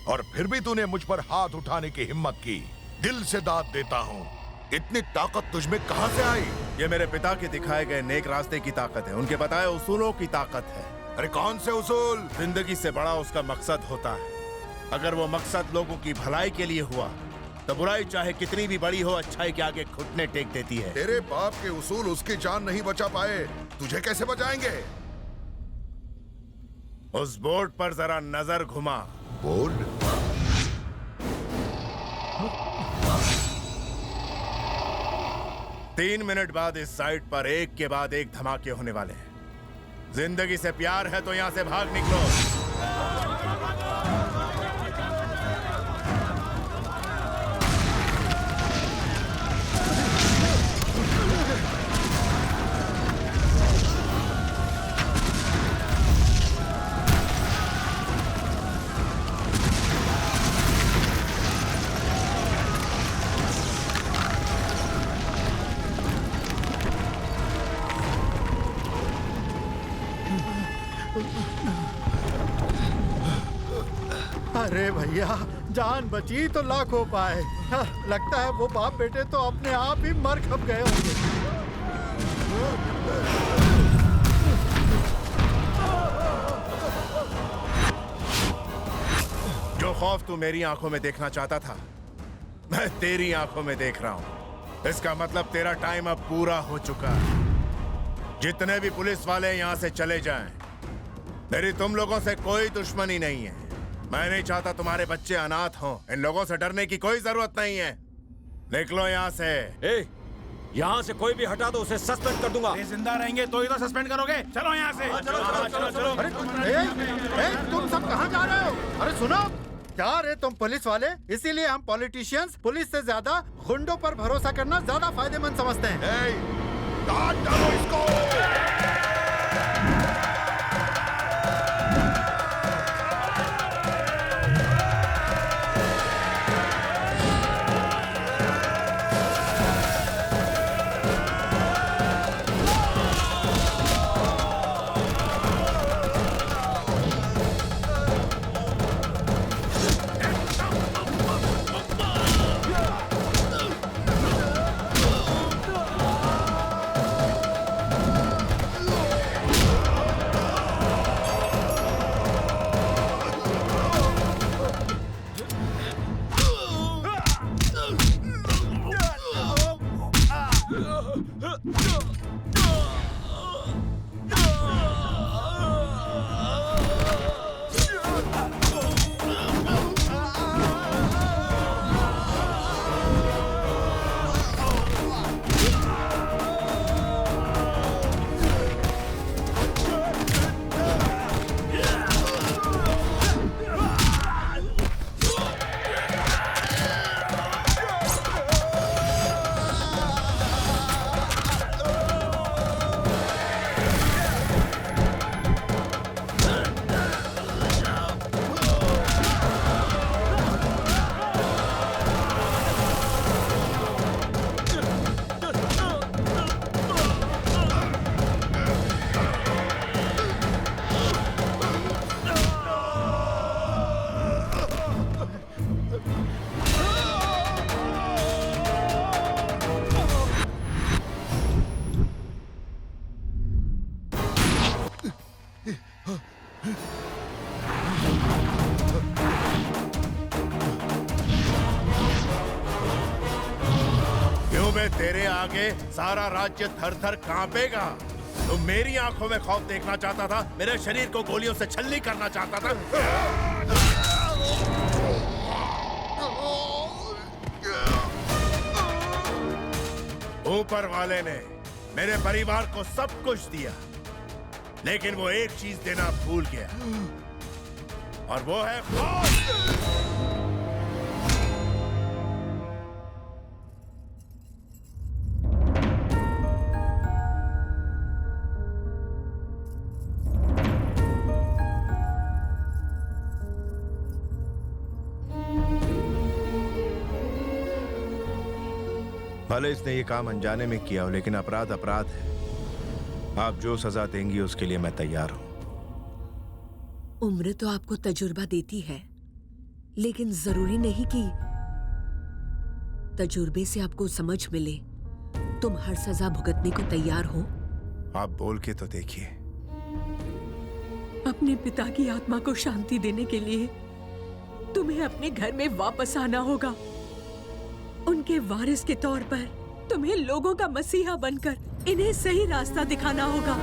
और फिर भी तूने मुझ पर हाथ उठाने की हिम्मत की। दिल से दाद देता हूँ, इतनी ताकत तुझमें कहां से आई? ये मेरे पिता के दिखाए गए नेक रास्ते की ताकत है, उनके बताए उसूलों की ताकत है। अरे कौन से उसूल? जिंदगी से बड़ा उसका मकसद होता है। अगर वो मकसद लोगों की भलाई के लिए हुआ तो बुराई चाहे कितनी भी बड़ी हो अच्छाई के आगे घुटने टेक देती है। तेरे बाप के उसूल उसकी जान नहीं बचा पाए, तुझे कैसे बचाएंगे? उस बोर्ड पर जरा नजर घुमा। बोर्ड? 3 मिनट बाद इस साइट पर एक के बाद एक धमाके होने वाले हैं। जिंदगी से प्यार है तो यहां से भाग निकलो। अरे भैया जान बची तो लाखों पाए। हाँ, लगता है वो बाप बेटे तो अपने आप ही मर खप गए होंगे। जो खौफ तू मेरी आंखों में देखना चाहता था, मैं तेरी आंखों में देख रहा हूं। इसका मतलब तेरा टाइम अब पूरा हो चुका है। जितने भी पुलिस वाले यहाँ से चले जाएं, मेरी तुम लोगों से कोई दुश्मनी नहीं है। मैं नहीं चाहता तुम्हारे बच्चे अनाथ हों। इन लोगों से डरने की कोई जरूरत नहीं है। निकलो यहाँ से। यहाँ से कोई भी हटा दो उसे सस्पेंड कर दूंगा। जिंदा रहेंगे तो ही तो सस्पेंड करोगे। चलो यहाँ से। चलो। तुम सब कहाँ जा रहे हो? अरे सुनो, क्या रे तुम पुलिस वाले? इसीलिए हम पॉलिटिशियंस पुलिस से ज्यादा गुंडों पर भरोसा करना ज्यादा फायदेमंद समझते हैं। काट डालो इसको। तेरे आगे सारा राज्य थर थर कांपेगा। तो मेरी आंखों में खौफ देखना चाहता था, मेरे शरीर को गोलियों से छलनी करना चाहता था। ऊपर वाले ने मेरे परिवार को सब कुछ दिया, लेकिन वो एक चीज देना भूल गया, और वो है खौफ। भले इसने ये काम अनजाने में किया हो, लेकिन अपराध अपराध है। आप जो सजा देंगी उसके लिए मैं तैयार हूं। उम्र तो आपको तजुर्बा देती है, लेकिन जरूरी नहीं कि तजुर्बे से आपको समझ मिले। तुम हर सजा भुगतने को तैयार हो? आप बोल के तो देखिए। अपने पिता की आत्मा को शांति देने के लिए तुम्हें अपने घर में वापस आना होगा। उनके वारिस के तौर पर तुम्हें लोगों का मसीहा बनकर इन्हें सही रास्ता दिखाना होगा।